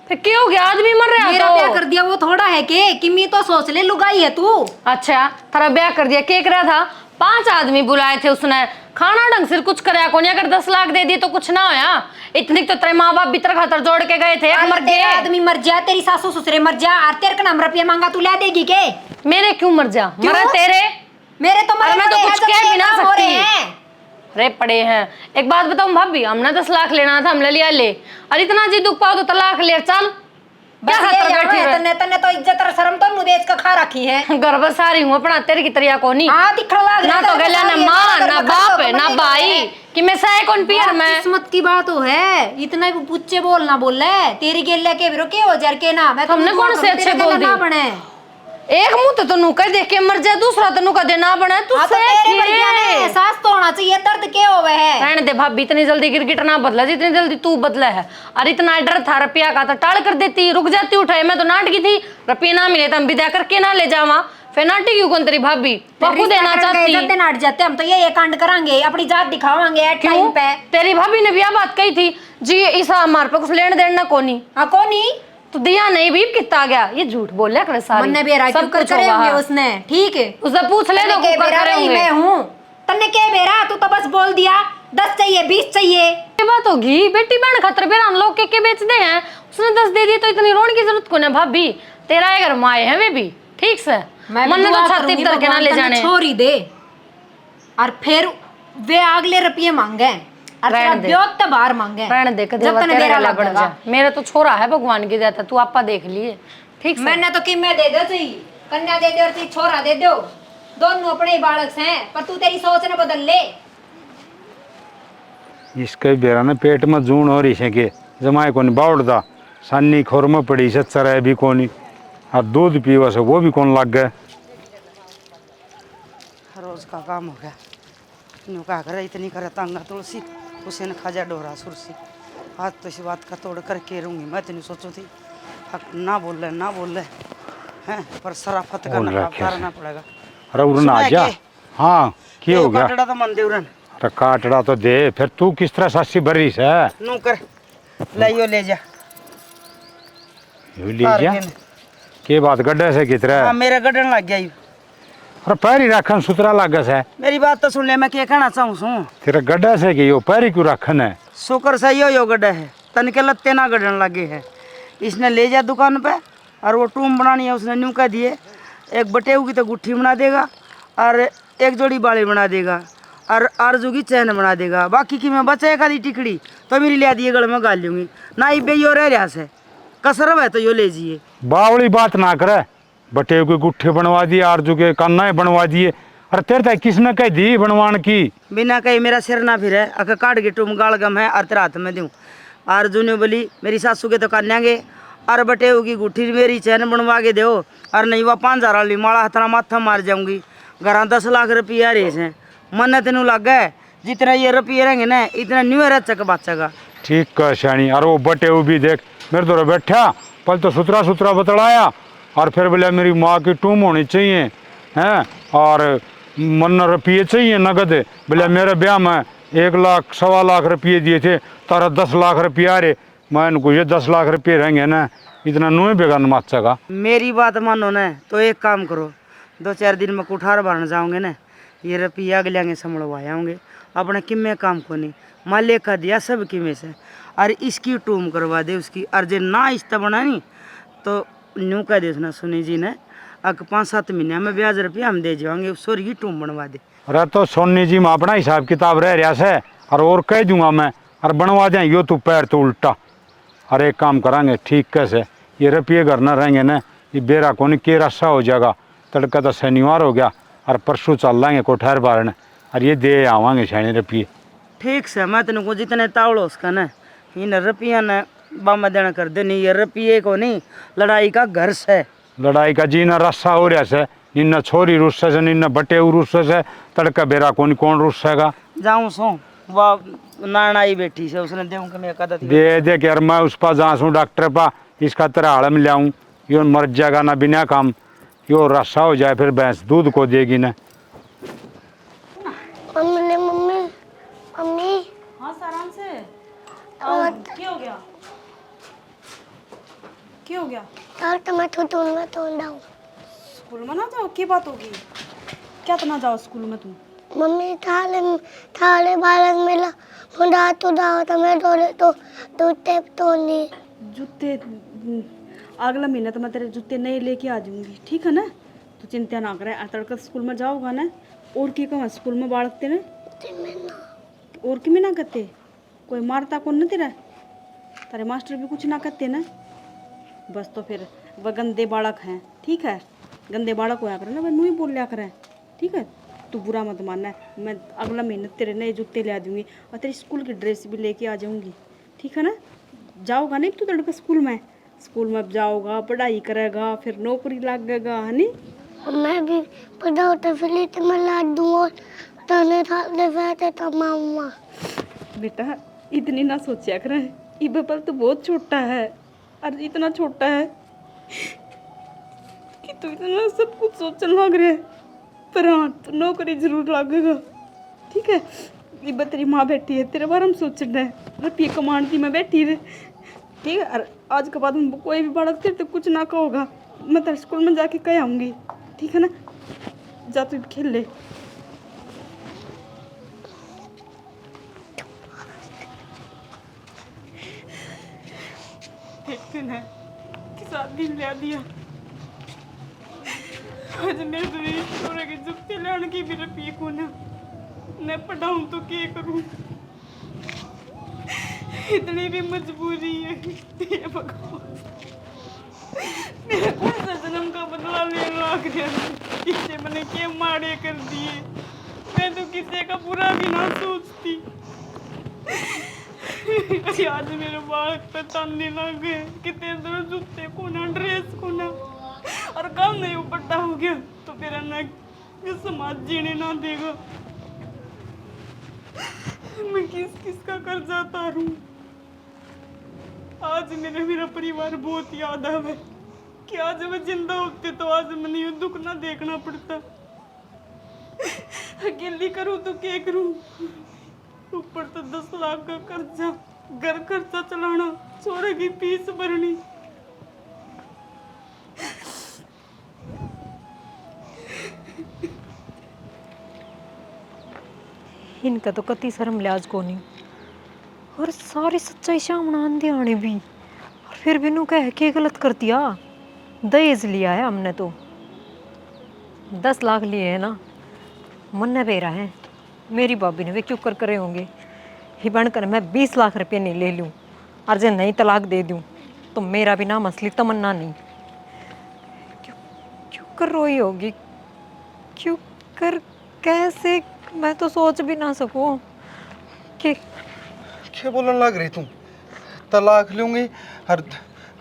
Speaker 2: फिर क्यों हो गया? आदमी मर रहा
Speaker 6: मेरा ब्याह कर दिया वो थोड़ा है के किमी तो सोच ले, लुगाई है तू।
Speaker 2: अच्छा, तेरा ब्याह कर दिया, क्या रहा था? 5 आदमी बुलाए थे उसने, खाना ढंग से कुछ करया को नहीं। अगर 10 लाख दे दिए तो कुछ ना होया। इतनी तो तेरे माँ बाप भीतर खातर जोड़ के गए थे, मर गए।
Speaker 6: आदमी मर जा, तेरी सासू ससुरे मर जा, और तेरे का नाम रुपया मांगा तू ले देगी के?
Speaker 2: मेरे क्यों मर जा? मरा तेरे,
Speaker 6: मेरे तो मरे
Speaker 2: मैं तो कुछ कह भी ना सकती। अरे पड़े हैं। एक बात बताऊं भाभी, हमने 10 लाख लेना था, हमने लिया ले। अरे इतना जी दुख पाओ तो तलाक ले चल। क्या खातर बैठी है?
Speaker 6: तन्ने तन्ने तो इज्जत और शर्म तो बेच का खा रखी है।
Speaker 2: गर्भ सारी हूँ अपना, तेरे की तरिया को नहीं।
Speaker 6: हाँ दिख रहा
Speaker 2: ना तो गला ना माँ ना बाप ना भाई कि मैं सह कौन पियर में।
Speaker 6: किस्मत की बात हो है, इतना पुच्चे बोलना बोल रहे तेरी गेले के बिरो के हो जर के ना। मैं
Speaker 2: हमने कौन से अच्छे बोल दिए?
Speaker 6: बने
Speaker 2: एक मुंह तो तनु कह देख के मर जाए, दूसरा तनु का देना बने। तू से
Speaker 6: एहसास तो होना चाहिए, दर्द के होवे है।
Speaker 2: रहने दे भाभी, इतनी जल्दी गिरगिट ना बदला जितनी जल्दी तू बदला है। और इतना डर था रुपया का तो टाल कर देती, रुक जाती, उठाए। मैं तो नाटकी थी, रुपये ना मिले तो हम विदा करके ना ले जावा। फिर नाटी क्यों कौन तेरी भाभी बापू देना चाहती?
Speaker 6: नाट जाते हम तो ये कांड करांगे, अपनी जात दिखावांगे टाइम पे।
Speaker 2: तेरी भाभी ने भी यह बात कही थी जी, इस हमारे पे कुछ लेने देना कोनी।
Speaker 6: हाँ कोनी
Speaker 2: तो दिया नहीं भी कितना गया, ये झूठ बोल करे सारी।
Speaker 6: मन्ने बेरा क्यों कर करेंगे उसने? ठीक है,
Speaker 2: उसे पूछ ले लो कुकर करेंगे।
Speaker 6: मैं हूं तन्ने के बेरा, तू तो बस बोल दिया 10 चाहिए 20 चाहिए।
Speaker 2: ये बात होगी बेटी बहन खतर बेरा हम लोग के बेच दे हैं, उसने 10 दे दिए तो इतनी रोने की जरूरत को ना भाभी। तेरा अगर माए है वे भी ठीक से, मन ने तो छाती पर के ना ले जाने
Speaker 6: छोरी दे। और फिर वे अगले रुपये मांगे, और तेरा
Speaker 2: रहने दे।
Speaker 6: ब्योत तो बाहर मांगे
Speaker 2: रहने दे कदे
Speaker 6: जब तने
Speaker 2: तेरे
Speaker 6: बेरा
Speaker 2: गला
Speaker 6: लग
Speaker 2: पड़ जा। मेरा तो छोरा है भगवान की देता, तू आपा देख लिए ठीक से।
Speaker 6: मैंने तो किम्मे दे दो तुई, कन्या दे दे और तुई छोरा दे दो, दोनों अपने ही बालक हैं, पर तू तेरी सोच न बदल ले।
Speaker 4: इसके बेरा ने पेट में जून हो रही है कि जमाए को बाउड़दा सन्नी खोर में पड़ी से चराए भी कोनी और दूध पीवा से वो भी कौन लग गए।
Speaker 1: रोज का काम हो गया, न्यू क्या करे इतनी करे तंगा तुलसी उसे न खाजा डोरा सुरसी। आज तो इस बात का तोड़ करके रहूंगी, मैं तो नहीं सोचू थी ना बोल रहे हैं, पर शराफत का
Speaker 4: बोल रहा
Speaker 1: नकाब
Speaker 4: क्या
Speaker 1: करना पड़ेगा।
Speaker 4: अरे उड़न
Speaker 1: सुना
Speaker 4: आ
Speaker 1: है
Speaker 4: जा।
Speaker 1: कि-
Speaker 4: हाँ क्या हो गया?
Speaker 1: काटड़ा तो मन दे उड़न
Speaker 4: अरे काटड़ा तो दे, फिर तू किस तरह सासी भरी से
Speaker 1: नू कर लाइयो ले जा।
Speaker 4: ले जा के बात गड्ढे से कितरा
Speaker 1: हाँ मेरा गड्ढन लग गया।
Speaker 4: अरे पैरी रखन सुतरा लागस है
Speaker 1: मेरी बात तो सुन ले, मैं क्या कहना चाहूँ सू
Speaker 4: तेरा गड्ढा से कि यो पैरी क्यों रखन है?
Speaker 1: शुक्र सही हो यो गड्ढा है, तन के लत्ते ना गड्ढन लगे है। इसने ले जा दुकान पे और वो टूम बनानी है, उसने न्यू कह दिए एक बटेऊ की तो गुट्ठी बना देगा और एक जोड़ी बाली बना देगा और आरजू की चैन बना देगा। बाकी की मैं बचाएगा दी टिकड़ी तो मेरी लिया दिए गल में गाल लूँगी ना, ही बे यो रह रहा से कसर है तो यो ले जाइए।
Speaker 4: बावली बात ना करे, बटे की गुट्ठी बनवा दिए आरजू के कान्ना बनवा दिए। अरे तेरे तक किसने कह दी बनवान की?
Speaker 1: बिना कहीं मेरा सिर ना फिर है, अगर काट के टूम गाल गम है और तेरा हाथ में दूँ। आरजू ने बोली मेरी सासू के तो कन्यागे और बटेऊ की गुट्ठी मेरी चैन बनवा के दो और नहीं वह 5,000 वाली माड़ा हथरा माथा मार जाऊंगी। घर 10 लाख रुपया रेस है, मन तेन लग गए जितना ये रुपये रहेंगे ना इतना न्यू रचक बचेगा।
Speaker 4: ठीक कह शानी। अरे वो बटे भी देख मेरे दौरे बैठा पल तो सुतरा सुतरा बतलाया और फिर बोले मेरी माँ की टूम होनी चाहिए हैं और मन रुपये चाहिए नगद। बोले मेरे ब्याह में 1 लाख 1.25 लाख रुपये दिए थे, तारा 10 लाख रुपये आ रहे। मैं इनको ये 10 लाख रुपये रहेंगे ना इतना नुए बेगान माचेगा।
Speaker 1: मेरी बात मानो ना तो एक काम करो, 2-4 दिन में कुठार बन जाओगे ना, ये रुपया अगले संभलवाए होंगे अपने किम्मे काम को नहीं माले का दिया सब किमे से और इसकी टूम करवा दे उसकी। और जे ना इस्ता बनानी तो न्यू कह दे उसने सुनी जी ने अग 5-7 महीने में ब्याज रुपया हम दे जाएंगे, सोर की टूम बनवा दे।
Speaker 4: अरे तो सोनी जी में अपना हिसाब किताब रह रहा से और कह दूंगा मैं और बनवा दें यो तू पैर तो उल्टा। अरे एक काम करांगे ठीक कैसे ये रुपये घर न रहेंगे ना ये बेरा को नहीं के रस्सा हो जाएगा। तड़का तो शनिवार हो गया और परसों चल लाएंगे कोठार बारने और ये दे आवांगे शनि रुपये।
Speaker 1: ठीक से मैं तेन को जितने तावड़ो उसका ना इन रुपया ने बामा देना कर दे, नहीं ये रुपये को नहीं लड़ाई का घर से।
Speaker 4: लड़ाई का जी न रस्सा हो रहा से निन्न छोरी रुस्से से निन्न बटे रुस्से से तड़का बेरा को नहीं कौन रुस्सेगा।
Speaker 1: जाऊँ सो वह नानाई बैठी से उसने देऊँ कि मैं कदा
Speaker 4: दे दे के यार मैं उस पास जाऊँ डॉक्टर पा इसका तरह हाड़ में लाऊँ यो मर जाएगा ना बिना काम यो रस्सा हो जाए फिर भैंस दूध को देगी ना।
Speaker 8: मम्मी मम्मी मम्मी
Speaker 3: हाँ सर आराम से क्या हो गया? क्या हो गया?
Speaker 8: यार तो मैं टूटूं मैं तोड़ दूँ।
Speaker 3: स्कूल में ना जाओ, क्या बात होगी? क्या तो ना जाओ स्कूल में तुम?
Speaker 8: मम्मी थाले बालक मिला मुझा तो दाओ तो मैं डोले तो टूटे तो नहीं।
Speaker 3: जूते अगला महीना तो मैं तेरे जूते नए लेके आ जाऊंगी, ठीक है ना? तो चिंता ना करे। तड़का स्कूल में जाओगा ना और की कहाँ स्कूल में बाढ़ते ना और की में ना करते कोई मारता कौन ना तेरा, तेरे मास्टर भी कुछ ना करते ना। बस तो फिर वह गंदे बालक हैं, ठीक है? गंदे बालक होया करे ना वह नू ही बोल लिया करे, ठीक है? तू बुरा मत मानना, मैं अगला महीना तेरे नए जूते ले आ दूँगी और तेरी स्कूल की ड्रेस भी लेके आ जाऊँगी, ठीक है ना? जाओगा नहीं तू तड़का स्कूल में जाओगा पढ़ाई करेगा फिर नौकरी लगेगा, है नी?
Speaker 8: मैं भी पढ़ाओ तो फिर तो मैं ला दूँ तो नहीं थाले बैठे तो मामा।
Speaker 3: बेटा इतनी ना सोचा कर, ये बबल तो बहुत छोटा है और इतना छोटा है कि तू इतना सब कुछ सोचने लग रहा है, पर हाँ तो नौकरी जरूर लगेगा, ठीक है? ये तेरी माँ बैठी है तेरे बारे में सोचना है, रुपये कमांडी में बैठी है, ठीक है? और आज के बाद में कोई भी बालक तेरे तो कुछ ना कहोगा, मैं तेरे स्कूल में जाके कह आऊँगी, ठीक है ना? जा तू खेल ले। देखते ना कि शादी ले दिया आज मेरे तो छोरे के जूते लाने की भी रुपये को ना मैं पढ़ाऊँ तो क्या करूँ? इतनी भी मजबूरी है। हे भगवान, मेरा कौन सा जन्म का बदला लेने लग गया? किसी मैंने क्या मारे कर दिए। मैं तो किसी का बुरा भी ना सोचती। आज मेरे बाल पे ताने लग गए, कितने दूर जूते को ना, ड्रेस को ना, और काम नहीं उपटा हो गया तो फिर ना समाज जीने ना देगा। मैं किस किस का कर्जा उतारूं? आज मेरा परिवार बहुत याद आवे कि आज मैं जिंदा होती तो आज मैंने ये दुख ना देखना पड़ता। अकेली करूं तो क्या करूं? ऊपर तो 10 लाख का कर्जा, घर खर्चा चलाना, छोरे की फीस भरनी।
Speaker 6: इनका तो कति शर्म लिहाज को नहीं, और सारी सच्चाई सामने आंधी आने भी, और फिर भी नू कह के गलत कर दिया। दहेज लिया है हमने तो 10 लाख लिए है ना, मन ने बेरा है मेरी भाभी ने वे क्यों कर करे होंगे। ही बनकर मैं 20 लाख रुपये नहीं ले लूँ और जो नई तलाक दे दूँ तो मेरा भी नाम असली तमन्ना नहीं। क्यों क्यों कर रोई होगी, क्यों कर, कैसे, मैं तो सोच भी ना सकूं कि
Speaker 5: क्या बोलने लग रही तुम? तलाक लूंगी हर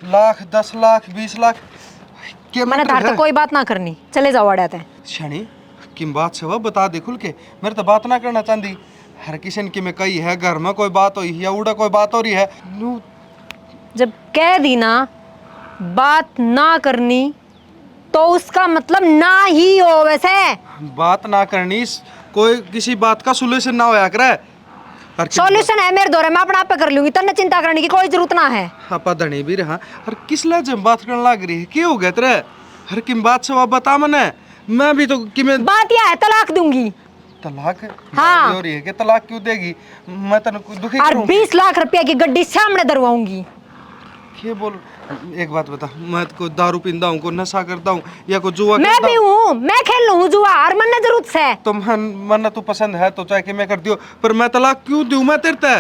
Speaker 5: लाख, 10 लाख, 20 लाख क्या
Speaker 6: मैंने
Speaker 5: मैटर
Speaker 6: तार
Speaker 5: है?
Speaker 6: तो कोई बात ना करनी, चले जाओ अड़ाते हैं।
Speaker 5: शनी किम बात से वह बता दे खुल के, मेरे तो बात ना करना चाहती। हर किसी की में कही है, घर में कोई बात हुई या उड़ा कोई बात हो रही है। नू
Speaker 6: जब कह दी ना बात ना करनी तो उसका मतलब ना ही हो। वैसे
Speaker 5: बात ना करनी, कोई किसी बात का सोल्यूशन ना होया करे। हर किस
Speaker 6: सॉल्यूशन है मेरे दौरे, मैं अपना आप पे कर लूंगी, तन्ने चिंता करने की कोई जरूरत ना है।
Speaker 5: आपा धनी भी रहा। और किस लहजे में बात करने लग रही है? क्या हो गया तेरे? हर किम बात से वह बता मने, मैं भी तो कि मैं
Speaker 6: बात यह है तलाक दूंगी।
Speaker 5: तलाक
Speaker 6: हाँ।
Speaker 5: हो रही है कि तलाक क्यों देगी? मैं तेन दुखी
Speaker 6: और
Speaker 5: करूं?
Speaker 6: 20 लाख रुपया की गड्डी सामने दरवाऊंगी।
Speaker 5: क्या बोल? एक बात बता, मैं को दारू पींदा हूँ, को नशा करता हूँ या को जुआ
Speaker 6: मैं
Speaker 5: करता
Speaker 6: भी हूँ, मैं खेल लूँ जुआ, और मन ने जरूरत से।
Speaker 5: तो मन तू पसंद है तो चाहे कि मैं कर दियो, पर मैं तलाक क्यों दूं? मैं तेरे ते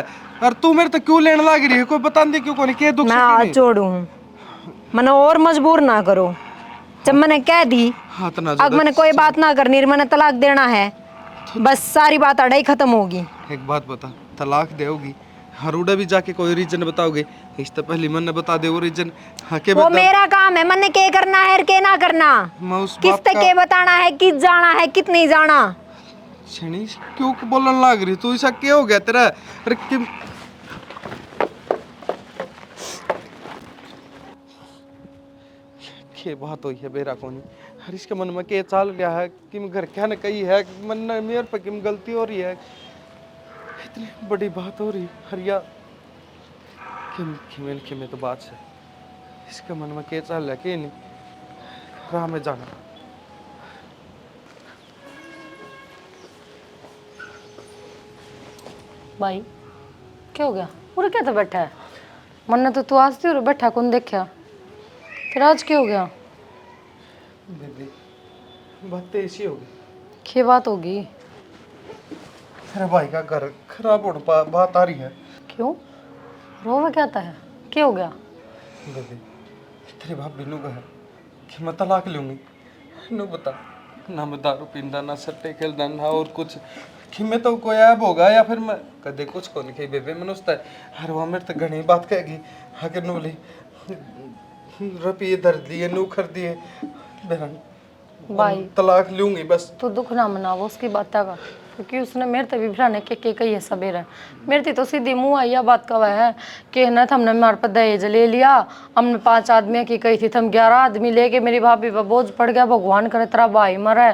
Speaker 5: और तू मेरे तो क्यों लेने लग रही है? कोई बता दे क्यों? कोनी के दुख
Speaker 6: मैं
Speaker 5: से
Speaker 6: हाथ जोड़ू, मैंने और मजबूर ना करो। जब मैंने कह दी
Speaker 5: हाथ ना
Speaker 6: अब मैंने कोई बात ना करनी, मैंने तलाक देना है, बस सारी बात अड़ाई खत्म होगी।
Speaker 5: एक बात बता, तलाक देओगी हरूडा भी जाके कोई रीजन बताओगे? इससे पहले मन ने बता दे वो रीजन। हाँ के
Speaker 6: वो
Speaker 5: बता?
Speaker 6: मेरा काम है, मैंने के करना है और के ना करना,
Speaker 5: मैं उस
Speaker 6: किस
Speaker 5: बात
Speaker 6: तक
Speaker 5: का
Speaker 6: के बताना है, किस जाना है, कित नहीं जाना।
Speaker 5: शनि क्यों बोलने लग रही तू? ऐसा क्या हो गया तेरा? अरे कि बात हुई है बेरा कोनी? हर इसके मन में के चाल गया है कि घर क्या न कही है, मन ने मेरे पर किम गलती हो रही है, इतनी बड़ी बात हो रही हरिया में तो बात है। इसके मन में के चाल है कि नहीं राह में जाना।
Speaker 2: भाई क्या हो गया? पूरा क्या तो बैठा है? मन्ना तो तू आज थी और बैठा कौन देखा? फिर आज क्या हो गया?
Speaker 5: दीदी बात तो ऐसी होगी।
Speaker 2: क्या बात होगी?
Speaker 5: मेरे भाई का घर खराब होने बात आ रही है।
Speaker 2: क्यों रोवा क्या आता है? क्या हो गया?
Speaker 5: दीदी तेरी भाभी नू कहा कि मैं तलाक लूंगी। नू बता, ना मैं दारू पींदा, ना सट्टे खेलदा, ना और कुछ, कि मैं तो कोई ऐब होगा या फिर मैं कदे कुछ को नहीं कही बेबे मनुष्य है। हर वहाँ मेरे तो घनी बात कहेगी आखिर नू ली रुपये धर दिए, नू कर दिए बहन,
Speaker 2: भाई
Speaker 5: तलाक लूंगी बस।
Speaker 2: तो दुख ना मनावो उसकी बात का, क्योंकि उसने मेरे ते भी भराने के कही है सबेरा। मेरे ते तो सीधी मुंह आई बात का है कि ना हमने हमारे पर दहेज ले लिया, हमने 5 आदमी की कही थी, हम 11 आदमी लेके मेरी भाभी पर बोझ पड़ गया, भगवान करे तेरा भाई मरे,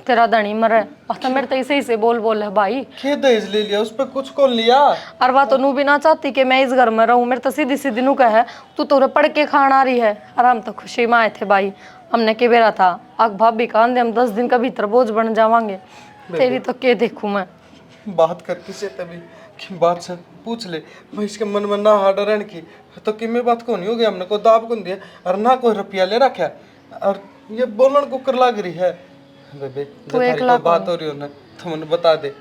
Speaker 2: तेरा धनी मरे। और तो मेरे तो इसे ही से बोल है भाई
Speaker 5: क्या दहेज ले लिया? उस पर कुछ कौन लिया?
Speaker 2: और बात तो नू भी ना चाहती कि मैं इस घर में रहूं। मेरे तो सीधी सीधी नू कहे तू तो पढ़ के खाना आ रही है, और हम तो खुशी में आए थे भाई। हमने के बेरा था आग भाभी का आंधे हम 10 दिन का भीतर बोझ बन जावांगे। तेरी तो के देखूं मैं?
Speaker 5: बात कर किसे तभी कि बात से पूछ ले। मैं इसके मन में ना हार्ड रहने की तो कि मैं बात को नहीं हो गया, हमने को दाब कौन दिया और ना कोई रुपया ले रखा, और ये बोलन को कर लग रही है। बेबे जब
Speaker 2: तो 1
Speaker 5: तारी
Speaker 2: लाख
Speaker 5: कोई बात हो रही हो ना तो मैंने बता दे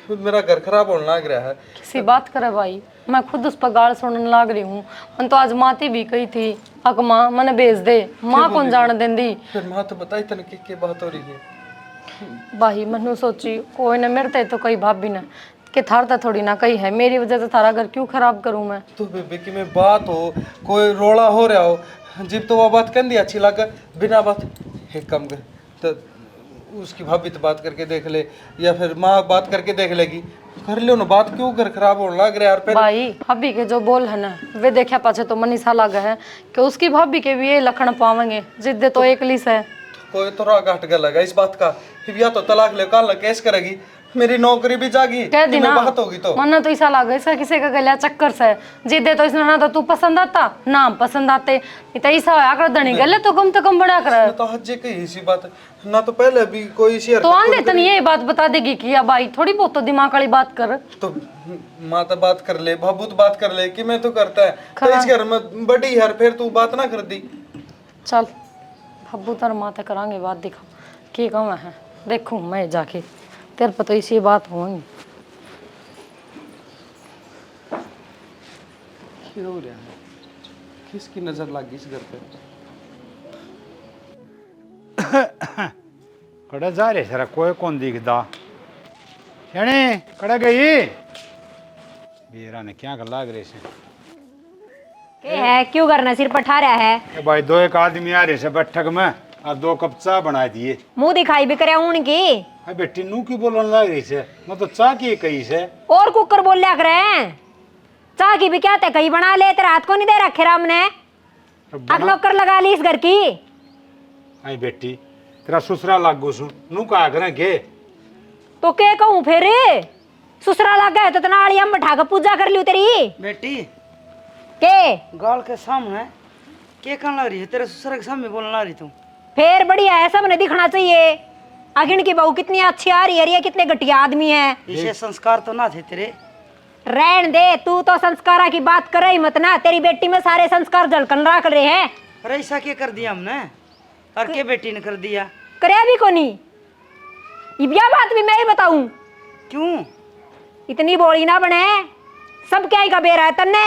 Speaker 5: मेरा घर खराब होने लग रहा है।
Speaker 2: किसी बात करे भाई, मैं खुद उस पर गाल सुनने लग रही हूँ। मन तो आज माती भी कही थी अक माँ मैंने भेज दे, माँ कौन जान देंदी।
Speaker 5: फिर माँ तो बताई तन की बात हो रही है।
Speaker 2: भाई मैंने सोची कोई न मेरे तो कई भाभी ने कि थार तो थोड़ी ना कही है, मेरी वजह से थारा घर क्यों खराब करूँ मैं।
Speaker 5: तो बेबे की में बात हो, कोई रोला हो रहा हो, जिब तो वो बात कर दी अच्छी लगा, बिना बात एक कम कर तो उसकी भाभी तो बात करके देख ले, या फिर माँ बात करके देख लेगी, कर लो ना बात, क्यों घर खराब होने लग रहा है यार।
Speaker 2: भाई भाभी के जो बोल है ना वे देखा पाछे तो मनीषा लगा है कि उसकी भाभी के भी ये लखन पावेंगे, जिद्दे तो एक लिस है।
Speaker 5: कोई तो राग हट गया लगा इस बात का, फिर या तो तलाक ले काल केस करेगी, मेरी नौकरी भी जागी,
Speaker 2: कह दी ना
Speaker 5: बात होगी तो
Speaker 2: मन्ना तो ऐसा लगा इसका किसी का गलिया चक्कर से जिद्दे तो इसने ना तो तू पसंद आता ना हम पसंद आते, तो ऐसा आकर दनी गले तो कम बड़ा कर
Speaker 5: तो हज्जे की इसी बात ना, तो पहले भी कोई शेयर
Speaker 2: तो आंधे तनी ये बात बता देगी कि या भाई थोड़ी बहुत तो दिमाग वाली बात कर।
Speaker 5: तो माँ तो बात कर ले, भाबू तो बात कर ले कि मैं तो करता है, तो इस घर में बड़ी है, फिर तू बात ना कर दी।
Speaker 2: चल भब्बू तर माता करांगे बात, दिखा की कहूँ है देखूँ मैं जाके, तेरे पर तो इसी बात होंगी।
Speaker 5: क्या हो रहा है, किसकी नजर लगी इस घर पे?
Speaker 4: कड़ा जा रहे सर कोई कौन दिखदा यानी कड़ा गई बेरा ने क्या कर लाग रहे से
Speaker 6: के है क्यों करना सिर पठा रहा है?
Speaker 4: ए भाई दो एक आदमी आ रहे से बैठक में और 2 कप चाय बना दिए,
Speaker 6: मुंह दिखाई भी करे उनकी।
Speaker 4: अरे बेटी नू की बोलन लग रही से, मैं तो चाय की कही से
Speaker 6: और कुकर बोल लिया करे, चाह की भी क्या ते कहीं बना ले, तेरा हाथ को नहीं दे रखे राम ने, अब नौकर लगा ली इस घर की।
Speaker 4: आई बेटी तेरा ससुरा लागू सु नू कहा करें के
Speaker 6: तो के कहूँ फिर, ससुरा लग गए तो तना हम बैठा कर पूजा कर लियो तेरी
Speaker 1: बेटी
Speaker 6: के।
Speaker 1: गाल के सामने क्या करने लग रही है, तेरे ससुर के सामने बोलने लग रही तू।
Speaker 6: फिर बढ़िया है, सबने दिखना चाहिए आखिर की बहू कितनी अच्छी आ रही है, ये कितने घटिया आदमी है।
Speaker 1: इसे संस्कार तो ना थे तेरे।
Speaker 6: रहन दे, तू तो संस्कारा की बात कर ही मत ना, तेरी बेटी में सारे संस्कार झलकन रख रहे हैं।
Speaker 1: अरे ऐसा क्या कर दिया हमने, और के बेटी ने कर दिया?
Speaker 6: करे भी को नहीं, यह बात भी मैं ही बताऊं।
Speaker 1: क्यों
Speaker 6: इतनी बोली ना बने, सब क्या ही का बेरा है तन्ने,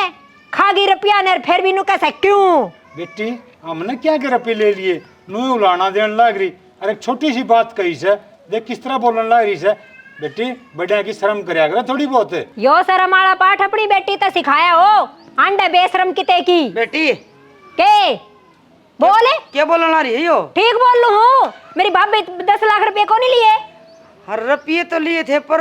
Speaker 6: खागी रुपया ने फिर भी नु कैसे क्यों?
Speaker 4: बेटी हमने क्या के रुपये ले लिए, नू उलाना देने लग रही, अरे छोटी सी बात कही से देख किस तरह बोलने लग रही से। बेटी बड़िया की शर्म करया कर थोड़ी बहुत।
Speaker 6: यो शर्म वाला पाठ अपनी बेटी तो सिखाया हो, अंडे बेशरम किते की।
Speaker 1: बेटी
Speaker 6: के बोले
Speaker 1: क्या बोलने लग रही है यो?
Speaker 6: ठीक बोल लू हूँ, मेरी भाभी 10 लाख रुपए को नहीं लिए।
Speaker 1: हर रुपये तो लिए थे
Speaker 6: पर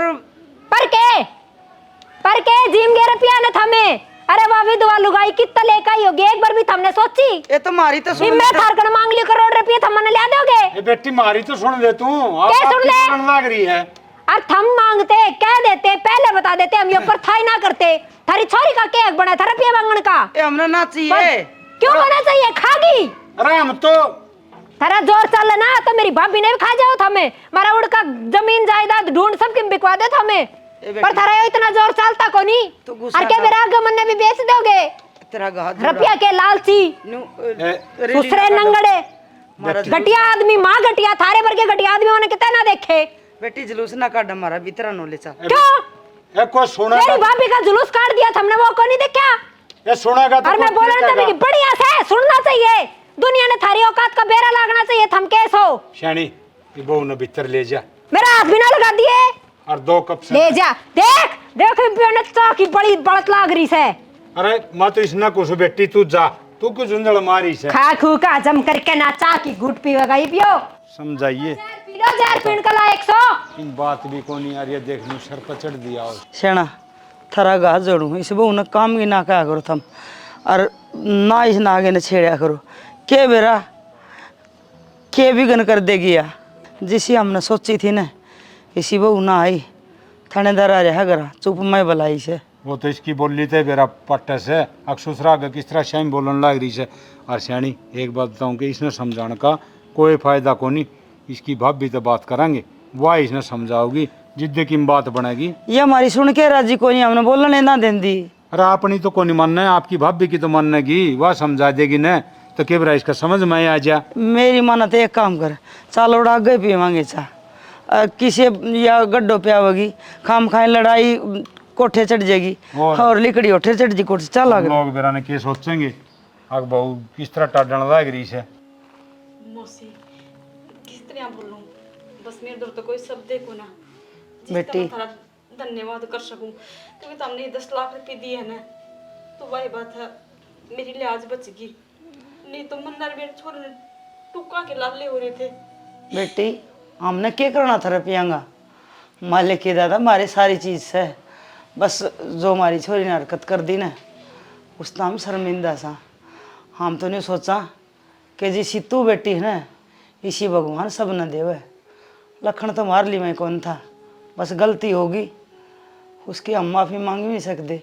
Speaker 6: के जिम गए रुपया ने थमे। अरे वाह विधवा लुगाई कितना लेकर आई होगी, एक बार भी तुमने सोची?
Speaker 1: ये तो मारी तो सुन
Speaker 6: मैं थारकन मांग लियो करोड़ रुपये थमने ले दोगे?
Speaker 4: ए बेटी मारी तो सुन ले तू,
Speaker 6: क्या सुन ले?
Speaker 4: लग रही है।
Speaker 6: और थम मांगते कह देते, पहले बता देते, हम ये प्रथा ही ना करते। थारी छोरी का केक बना था रुपये मांगने का,
Speaker 1: ये हमने ना चाहिए।
Speaker 6: क्यों होना चाहिए? खागी
Speaker 4: अरे हम तो
Speaker 6: थारा जोर चल ना तो मेरी भाभी ने भी खा जाओ थमे, मारा उड़का जमीन जायदाद ढूंढ सबके बिकवा दे थमे, पर थारा इतना जोर चलता को नहीं।
Speaker 1: तो गुस्सा
Speaker 6: और क्या मेरा गमन ने भी बेच दोगे?
Speaker 1: तेरा घात
Speaker 6: रुपया के लालची दूसरे नंगड़े घटिया आदमी, माँ घटिया, थारे भर के घटिया आदमियों ने कितना ना देखे।
Speaker 1: बेटी जुलूस ना काट हमारा भीतर नोले चा।
Speaker 6: क्यों
Speaker 4: ए को सुना
Speaker 6: मेरी भाभी का जुलूस काट दिया हमने, वो को नहीं देखा?
Speaker 4: ये सुनेगा तो
Speaker 6: और मैं बोल रहा था बढ़िया से सुनना चाहिए, दुनिया ने थारी औकात का बेरा लागना चाहिए, थम कैस हो।
Speaker 4: शानी ये बहू ने भीतर ले जा,
Speaker 6: मेरा हाथ भी ना लगा दिए,
Speaker 4: और 2 कप से
Speaker 6: ले जा। देख देख की बड़ी बड़त लाग रही से।
Speaker 4: अरे मैं तो इसना कुछ बेटी तू जा, तू क्यों जुंदड़ मारी से?
Speaker 6: खा खू का जम करके ना चा की घुट पीवेगा ही पियो,
Speaker 4: समझाइए
Speaker 6: पी लो जहर पीण का ला 100।
Speaker 4: इन बात भी को नहीं आ रही है, देख लूं सर पर चढ़ दिया हो।
Speaker 1: सेना थारा घात जोड़ू, इस बहू ने काम भी ना कहा करो थम, और ना इस ना आगे न छेड़ा करो। के बेरा के बिगन कर देगी या, जिसी हमने सोची थी ना इसी बहू ना आई, थानेदार आ रहा घर चुप मैं बुलाई से।
Speaker 4: वो तो इसकी बोली थे मेरा पट्टे से अक्सुसरा के किस तरह शाम बोलने लग रही से। और सियाणी एक बात बताऊँ कि इसने समझाने का कोई फायदा को नहीं, इसकी भाभी तो बात करेंगे, वह इसने समझाओगी, जिद्दे की बात बनेगी।
Speaker 1: ये हमारी सुन के राजी को नहीं, हमने बोलने ना दें दी।
Speaker 4: अरे अपनी तो कोई नहीं मानना है, आपकी भाभी की तो मानेगी, वह समझा देगी न, तो क्या बरा इसका समझ में आ जा।
Speaker 1: मेरी माना तो एक काम कर, चाल उड़ा आगे पीवांगे चा, किसी या गड्ढों पे आवेगी, खाम खाए लड़ाई कोठे चढ़ जाएगी और लिकड़ी उठे चढ़ जी कोठे चल आगे।
Speaker 4: लोग बेरा ने के सोचेंगे अग बहू किस तरह टाडन लाग रही है।
Speaker 3: मौसी किस तरह बोलूं, बस मेरे दर तो कोई शब्द देखो ना
Speaker 1: बेटी।
Speaker 3: जिसका मैं थारा धन्यवाद कर सकूं, क्योंकि तुमने 10 लाख रुपए दिए है ना, तो वही बात है मेरी लिहाज बच गई, नहीं तो मन्नर मेरे छोरे ने टुक्का के लाले हो रहे थे।
Speaker 1: बेटी हमने क्या करना था रुपयांगा, मालिक के दादा हमारी सारी चीज़ है, बस जो हमारी छोरी ने हरकत कर दी ना उस हम शर्मिंदा सा। हम तो नहीं सोचा कि जिसी तू बेटी है ना इसी भगवान सब न देवे। लखन तो मार ली मैं कौन था, बस गलती होगी उसकी हम माफ़ी मांग भी नहीं सकते,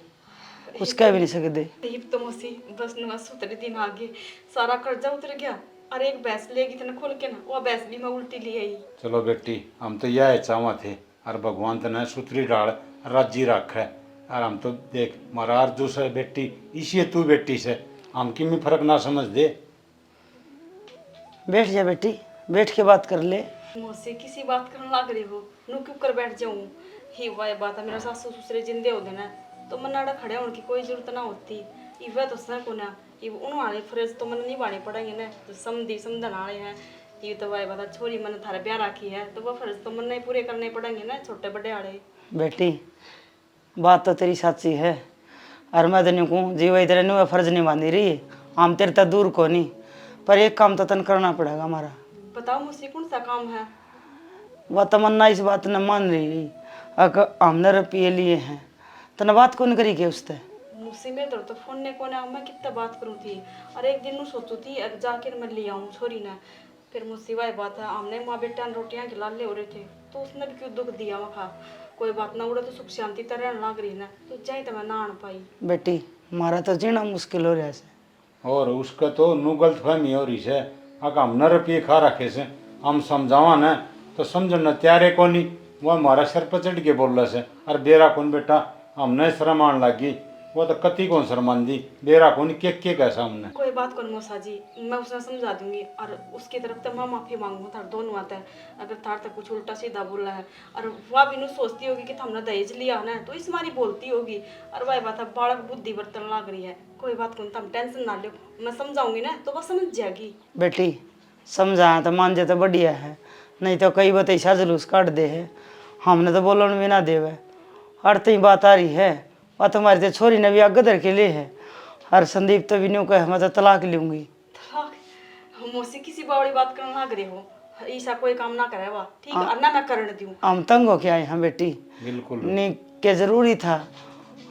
Speaker 1: कुछ कह भी नहीं सकते।
Speaker 3: तब तो मौसी बस नुआ सुतरे दिन आगे सारा कर्जा उतर गया, और एक भैंस लेगी थे ना खोल के ना, वो भैंस भी मैं उल्टी ले आई।
Speaker 4: चलो बेटी हम तो यह चाहवा थे और भगवान तो न सुतरी डाल राजी रख है। और हम तो देख मारा अर्जू से बेटी इसी तू बेटी से हम कि में फर्क ना समझ दे।
Speaker 1: बैठ जा बेटी, बैठ के बात कर ले।
Speaker 3: मौसी किसी बात करने लग रही हो, नू क्यों कर बैठ जाऊं। ही वह बात है, मेरा सासू ससुरे जिंदे हो देना तो मन नाड़ा खड़े होने की कोई जरूरत ना होती। इवे तो सर को ना उन्होंने फर्ज तो मन निभाने पड़ेंगे ना, तो समझी समझन वाले हैं। ये तो वह बात छोरी मन थारा ब्याह राखी है तो वह फर्ज तो मन नहीं पूरे करने पड़ेंगे ना, छोटे बड़े वाले।
Speaker 1: बेटी बात तो तेरी सच्ची है, और मैं तेन कहूँ जी वही तेरे नुआ फर्ज नहीं बांधी रही, हम तेरे तक दूर को नहीं, पर एक काम तो तन करना पड़ेगा हमारा।
Speaker 3: बताओ मुझसे कौन सा काम है।
Speaker 1: वह तमन्ना इस बात न मान रही, अगर हमने रुपये लिए हैं तन बात कौन करी के उससे।
Speaker 3: मुझसे मेरे तो फोन ने को ना, मैं कितना बात करूँ थी, और एक दिन सोचू थी जाकर मैं ले आऊँ छोरी ना। फिर मुझसे वह बात है, हमने माँ बेटा रोटियाँ के लाले हो रहे थे तो उसने भी क्यों दुख दिया वहाँ। कोई बात ना उड़ा तो सुख शांति तरह रहने लग रही ना, तो जाए तो मैं ना आन पाई।
Speaker 1: बेटी हमारा तो जीना मुश्किल हो रहा है।
Speaker 4: और उसका तो नू गलत फहमी हो रही है। अगर हम न रुपये खा रखे से हम समझावा न तो समझना त्यारे को नहीं, वो हमारा सर पर चढ़ के बोल रहा से। और बेरा कौन बेटा हमने शर्म आने लगी, वो तो कति कौन शर्मान दी, बेरा कौन के कैसा हमने।
Speaker 3: कोई बात कौन मौसा जी, मैं उसने समझा दूंगी, और उसकी तरफ तो मैं माफ़ी मांगूंगा। थार दोनों आता है अगर थार तक कुछ उल्टा सीधा बोला है, और वह भी सोचती होगी कि हमने दहेज लिया ना, तो इस मारी बोलती होगी। और वह बात है बालक बुद्धि बर्तन लग रही है। कोई बात कौन, तुम टेंशन ना लो, मैं समझाऊंगी ना तो वह समझ जाएगी।
Speaker 1: बेटी समझाया तो मान जाए तो बढ़िया है, नहीं तो कई बात ऐसा जुलूस काट दे है, हमने तो बोलन भी ना देवे। और तई बात आ रही है, वह तुम्हारी तो छोरी ने भी आगे धर के लिए है, और संदीप तो भी न्यू कहे मैं तो तलाक लूँगी।
Speaker 3: तलाक मुझसे किसी बड़ी बात करने लग रहे हो, ऐसा कोई काम ना करे वाह, ठीक है, ना मैं करने दूँ।
Speaker 1: हम तंग हो के आए हैं बेटी,
Speaker 4: बिल्कुल
Speaker 1: नहीं के जरूरी था,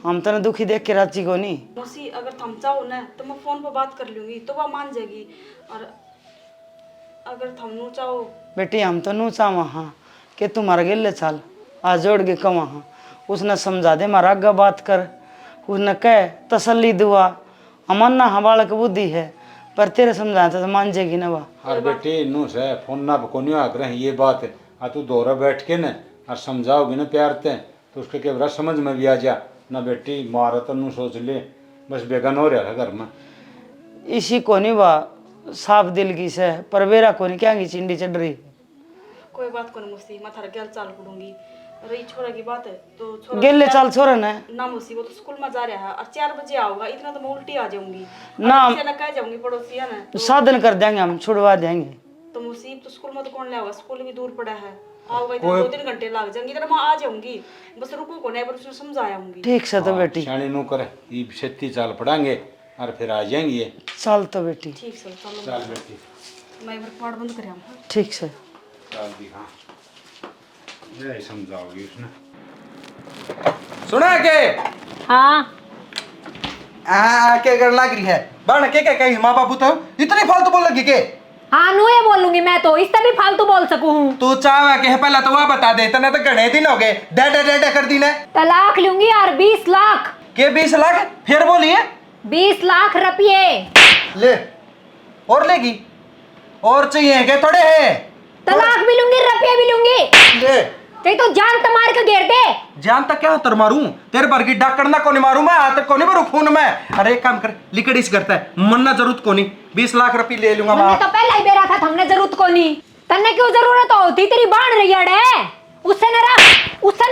Speaker 1: हम तो दुखी देख के राजी को नहीं।
Speaker 3: मौसी अगर तुम चाहो ना तो मैं फोन पर बात कर लूंगी तो वह मान जाएगी, और अगर तुम नू चाहो।
Speaker 1: बेटी हम तो नू चाहवा हाँ कि तुम्हारा गिले चाल आज जोड़ के कमा हाँ, उसने समझा दे मारा आगे बात कर, उसने कह तसल्ली दुआ अमन ना हाँ बालक बुद्धि है, पर तेरे समझाया तो मान जाएगी ना वह।
Speaker 4: और बेटी नू से फोन ना कोनी आकर रहे ये बात है, आ तू दोहरा बैठ के न और समझाओगी ना प्यार ते तो उसके केवरा समझ में भी आ जा ना। बेटी मारा तो नू सोच ले बस बेगान हो रहा है घर में।
Speaker 1: इसी को नहीं वाह साफ दिल की से, पर बेरा को नहीं क्या चिंडी चढ़ रही।
Speaker 3: कोई बात कौन मुसी, मैं थारा गैल चाल करूंगी। रही छोरा की बात है तो छोरा
Speaker 1: गेले चाल छोरा ने
Speaker 3: ना मुसी, वो तो स्कूल में जा रहा है और 4 बजे आओगा, इतना तो मैं उल्टी आ जाऊंगी
Speaker 1: ना,
Speaker 3: ना कह जाऊंगी पड़ोसी है ना,
Speaker 1: साधन कर देंगे हम, छुड़वा देंगे।
Speaker 3: तो मुसी तो स्कूल में तो कौन ले आएगा, स्कूल भी दूर पड़ा है, आओगा इतना 2-3 घंटे लग जाएंगे, इतना मैं आ जाऊंगी, बस रुको को नहीं, पर उसने समझाया हूंगी।
Speaker 1: ठीक से तो बेटी
Speaker 4: शानी नू करे ये छत्ती चाल पड़ांगे और फिर आ जाएंगे।
Speaker 1: चल तो बेटी
Speaker 3: ठीक से चलो,
Speaker 4: चल बेटी
Speaker 3: मैं एक बार पाठ बंद कर आऊँ।
Speaker 1: ठीक से।
Speaker 4: चल दिखा यही समझाओगी उसने।
Speaker 5: सुना के
Speaker 6: हाँ
Speaker 5: क्या कर लग रही है बाण के कही माँ बाबू तो इतनी फालतू बोल लगी के।
Speaker 6: हाँ नू ये बोलूंगी मैं तो, इससे भी फालतू बोल सकूं।
Speaker 5: तू चाह के पहला तो वह बता दे, तने तो घने दिन हो गए डे कर दी ने।
Speaker 6: तलाक लूंगी यार 20 लाख
Speaker 5: के 20 लाख फिर बोलिए
Speaker 6: 20 लाख रुपये
Speaker 5: ले और लेगी और चाहिए के थोड़े है।
Speaker 6: तलाक भी लूंगी रुपये भी लूंगी,
Speaker 5: ले
Speaker 6: कहीं तो जान तो मार के घेर दे।
Speaker 5: जान तक क्या तर मारूं तेरे पर की डाक करना को नहीं मारूं मैं, हाथ को नहीं मारूं खून में। अरे एक काम कर लिकड़ीस करता है मनना जरूरत को नहीं, 20 लाख रुपए ले लूंगा
Speaker 6: हमने
Speaker 5: मैं।
Speaker 6: तो पहले ही बेरा था, हमने जरूरत को नहीं। तन्ने क्यों जरूरत होती, तेरी बाण रही है, उससे न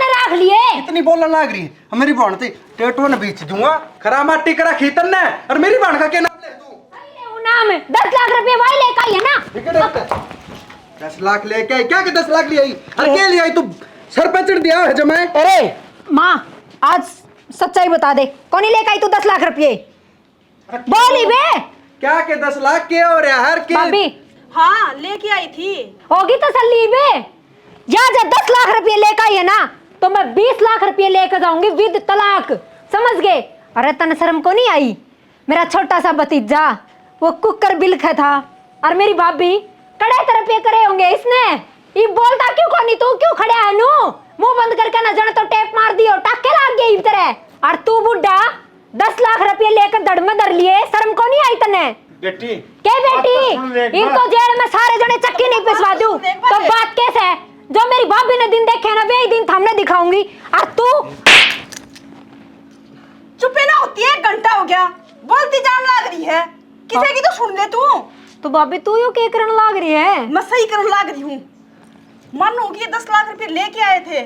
Speaker 6: राख लिए।
Speaker 5: इतनी बोलने लग रही है मेरी बहन थी टेटो ने बेच दूंगा खरा माटी करा खीतन ने और मेरी बहन का क्या नाम ले तू
Speaker 6: वो नाम 10 लाख रुपए वाई लेकर आई है ना।
Speaker 5: ठीक है डॉक्टर 10 लाख लेके आई क्या कि 10 लाख ले आई अरे क्या ले आई तू सर पे चढ़ दिया है जमाए।
Speaker 6: अरे माँ आज सच्चाई बता दे, कौन लेकर आई तू 10 लाख रुपये, बोली बे।
Speaker 5: क्या के 10 लाख के हो रहा हर के
Speaker 6: भाभी
Speaker 3: हाँ लेके आई थी।
Speaker 6: होगी तसल्ली बे, या जब 10 लाख रुपये लेकर आई है ना तो मैं 20 लाख रुपये लेकर जाऊंगी विद तलाक, समझ गए। अरे तन शर्म को नहीं आई, मेरा छोटा सा भतीजा वो कुकर बिलखा था और मेरी भाभी कड़े रुपये करे होंगे इसने, ये बोलता क्यों कोनी, तू क्यों खड़ा है नू, मुंह बंद करके ना जाने तो टेप मार दियो, टाके लाग गए इस तरह। और तू बुड्ढा 10 लाख रुपये लेकर धड़ में धर लिए, शर्म को नहीं आई तने।
Speaker 4: बेटी
Speaker 6: क्या बेटी, इनको जेल में सारे जने चक्की नहीं पिसवा दूं तो बात कैसे है, जो मेरी भाभी ने दिन देखे ना वही दिन सामने दिखाऊंगी। और तू
Speaker 3: चुपे ना होती है, घंटा हो गया बोलती जान लग रही है, किसे की तो सुन ले तू।
Speaker 6: तो भाभी तू यो क्या करने लाग रही है।
Speaker 3: मैं सही करने लग रही हूँ, मानो कि ये 10 लाख रुपए लेके आए थे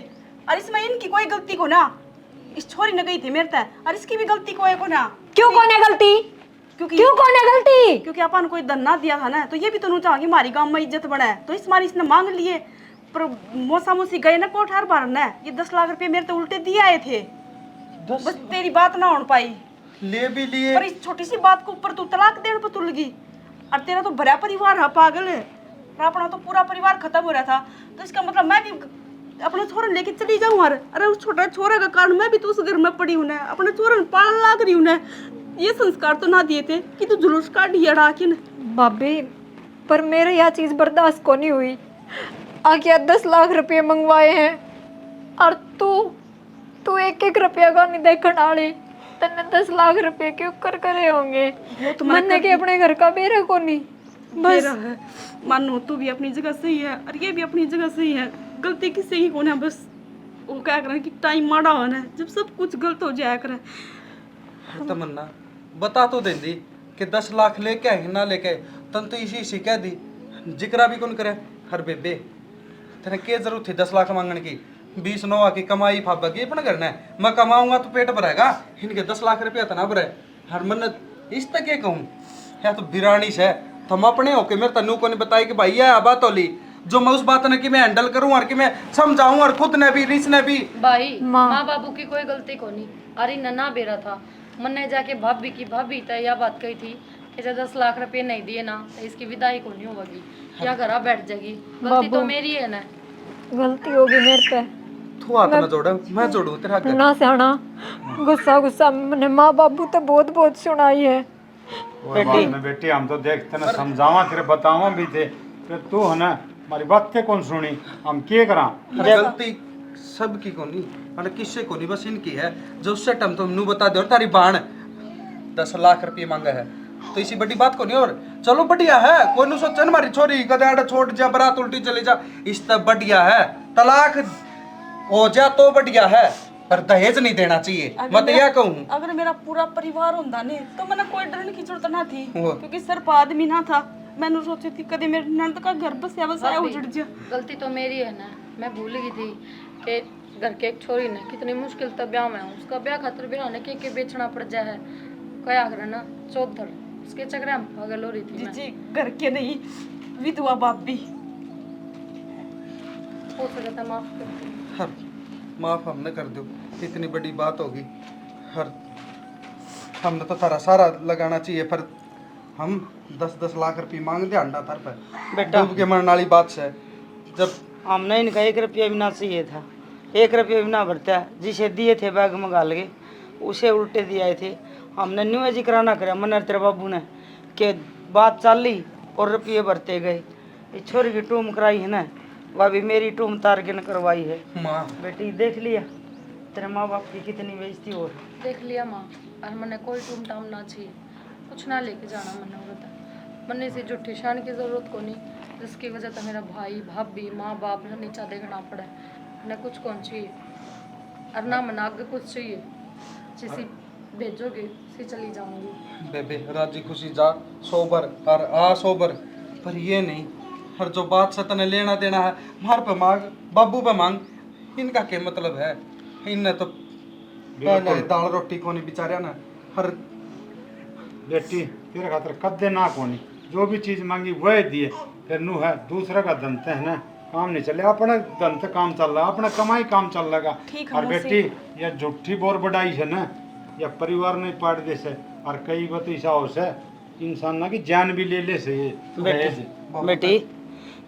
Speaker 3: और इसमें इनकी कोई गलती को ना, इस छोरी ने गई थी मेरे तक और इसकी भी गलती को ना।
Speaker 6: क्यों कौन है गलती, क्यों कौन है गलती।
Speaker 3: क्योंकि अपन कोई धन्ना दिया था ना तो ये भी तो चाह कि हमारी गांव में इज्जत बढ़े, तो इस मारी इसने मांग लिए, पर मोसा मोसी गए ना कोठार भरने, ये 10 लाख रुपए मेरे तो उल्टे दिए आए थे, बस तेरी बात ना हो पाई
Speaker 5: ले भी लिए
Speaker 3: पर इस छोटी सी बात को ऊपर तू तलाक देने पर तुल गई। और तेरा तो भरा परिवार है पागल है, और अपना तो पूरा परिवार खत्म हो रहा था, तो इसका मतलब मैं भी अपने छोरे लेके चली जाऊँ। अरे उस छोटे छोरे का कारण मैं भी तो उस घर में पड़ी हूँ, अपने छोरे पालन लाग रही हूँ, ये संस्कार तो ना दिए थे कि तू जुलूस काट अड़ा के न।
Speaker 6: भाभी पर मेरे यह चीज बर्दाश्त को नहीं हुई, आखिर 10 लाख रुपये मंगवाए हैं और तू 1-1 रुपया का नहीं देखने वाली, तन्ने 10 लाख रुपये क्यों कर करे होंगे, मैंने के अपने घर का बेरा को नहीं बस
Speaker 3: है। मानो तू भी अपनी जगह सही है और ये भी अपनी जगह सही है, गलती किसी की होना, बस वो क्या करें कि टाइम माड़ा होना है जब सब कुछ गलत हो जाया करे।
Speaker 5: तमन्ना बता तो देंदी कि 10 लाख लेके आए ना लेके आए तन तो इसी कह दी जिक्रा भी कौन करे। हर बेबे तेने क्या जरूरत थी 10 लाख मांगने की, 20 नौवा की कमाई फाबगी अपना करना है, मैं कमाऊंगा तो पेट भरेगा, इनके 10 लाख रुपया तो ना भरे। हर मन इस तक क्या कहूँ या तो बिरानी से तुम अपने होके मेरे तनु को नहीं बताई कि भाई यह बात होली जो मैं उस बात ने कि मैं हैंडल करूं और कि मैं समझाऊं और खुद ने भी रिस ने भी।
Speaker 2: भाई माँ बाबू की कोई गलती को नहीं, अरे नन्ना बेरा था, मैंने जाके भाभी तय यह बात कही थी कि जब 10 लाख रुपए नहीं दिए ना तो इसकी विदाई को नहीं होगी, क्या घर बैठ जाएगी, गलती तो मेरी है ना।
Speaker 6: गलती होगी मेरे पे,
Speaker 5: तू हाथ ना जोड़ मैं जोड़ू तेरा हाथ
Speaker 6: ना सियाना, गुस्सा मैंने माँ बाबू तो बहुत सुनाई है।
Speaker 4: बेटी हम तो देखते ना समझावा तेरे बतावा भी थे फिर तू है ना हमारी बात के कौन सुनी, हम क्या करा।
Speaker 5: गलती सबकी को नहीं मतलब किससे को नहीं, बस इनकी है जो उससे टम तुम नू बता दो तारी बाण 10 लाख रुपये मांगा है तो इसी बड़ी बात को नहीं। और चलो बढ़िया है, कोई नहीं सोचा हमारी छोरी कदाड़ छोड़ जा बारात उल्टी चली जा, इस तब बढ़िया है, तलाक हो जा तो बढ़िया है, पर दहेज नहीं देना चाहिए। मैं तो यह कहूँ
Speaker 3: अगर मेरा पूरा परिवार होता ने तो मैंने कोई डरने की जरूरत ना थी, क्योंकि सिर्फ आदमी ना था, मैंने सोची थी कभी मेरे नंद का घर बसाया उजड़ जा।
Speaker 2: गलती तो मेरी है ना, मैं भूल गई थी कि घर के एक छोरी ने कितनी मुश्किल तब ब्याह में उसका ब्याह खातर ब्याह ने के बेचना पड़ जाए है, क्या करे ना चौधर उसके चक्कर में पागल हो रही थी मैं।
Speaker 3: जी घर के नहीं विधवा बाप भी
Speaker 2: हो सकता है, माफ कर दो।
Speaker 5: हर माफ हमने कर दो, इतनी बड़ी बात होगी, हर हमने तो तारा सारा लगाना चाहिए, पर हम 10-10 लाख रुपये मांग दे अंडा तार पर
Speaker 1: बेटा
Speaker 5: डूब के मरने वाली बात से। जब
Speaker 1: हमने इनका 1 रुपया भी ना चाहिए था, 1 रुपया भी ना भरता, जिसे दिए थे बैग में गाल के उसे उल्टे दिए आए थे। हमने न्यू जिक्र ना कराया मन तेरे बाबू ने कि बात चल ली और रुपये भरते गए। इस छोरी की टूम कराई है ना, वह भी मेरी टूम तार के न करवाई है।
Speaker 5: माँ
Speaker 1: बेटी देख लिया तेरे माँ बाप की कितनी बेइज्जती हो रही,
Speaker 2: देख लिया माँ, और मैंने कोई टूम टाम ना चाहिए, कुछ ना लेके जाना मैंने बता, मैंने इसे झूठी शान की ज़रूरत को नहीं, जिसकी वजह से मेरा भाई भाभी माँ बाप ने नीचा देखना पड़ा, मैंने कुछ कौन चाहिए और ना मैंने आगे कुछ चाहिए, जिसे भेजोगे उसे चली जाऊंगी।
Speaker 5: बेबे राजी खुशी जा सोबर और आ सोबर, पर ये नहीं और जो बात से तने लेना देना है मार पे मांग, बाबू पे मांग, इनका क्या मतलब है? इनने तो पहले दाल रोटी को नहीं बिचारिया ना। हर
Speaker 4: बेटी तेरे खातर कदे ना कोनी, जो भी चीज मांगी वह दिए। फिर नू है दूसरा का धंधे है ना, काम नहीं चले, अपना धंधे काम चल रहा, अपना कमाई काम चल रहा। और बेटी ये झूठी बोर बढ़ाई है ना, या परिवार नहीं पाट दे से, और कई बात ऐसा हो से इंसान ना की जान भी ले ले से।
Speaker 1: बेटी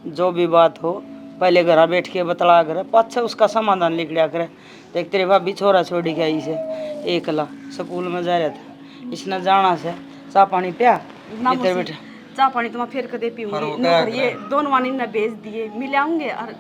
Speaker 1: जो भी बात हो पहले घर बैठ के बतला करे, पाछे उसका समाधान लिख लिया करे। देख तेरे भाभी छोरा छोड़ी के आई से एकला स्कूल में जा रहा था, इसने जाना से चाह पानी पिया इधर बैठा।
Speaker 3: चाह पानी तो मैं फिर कदे पीऊंगी, ये दोनों वानी ने भेज दिए, मिलाऊंगे और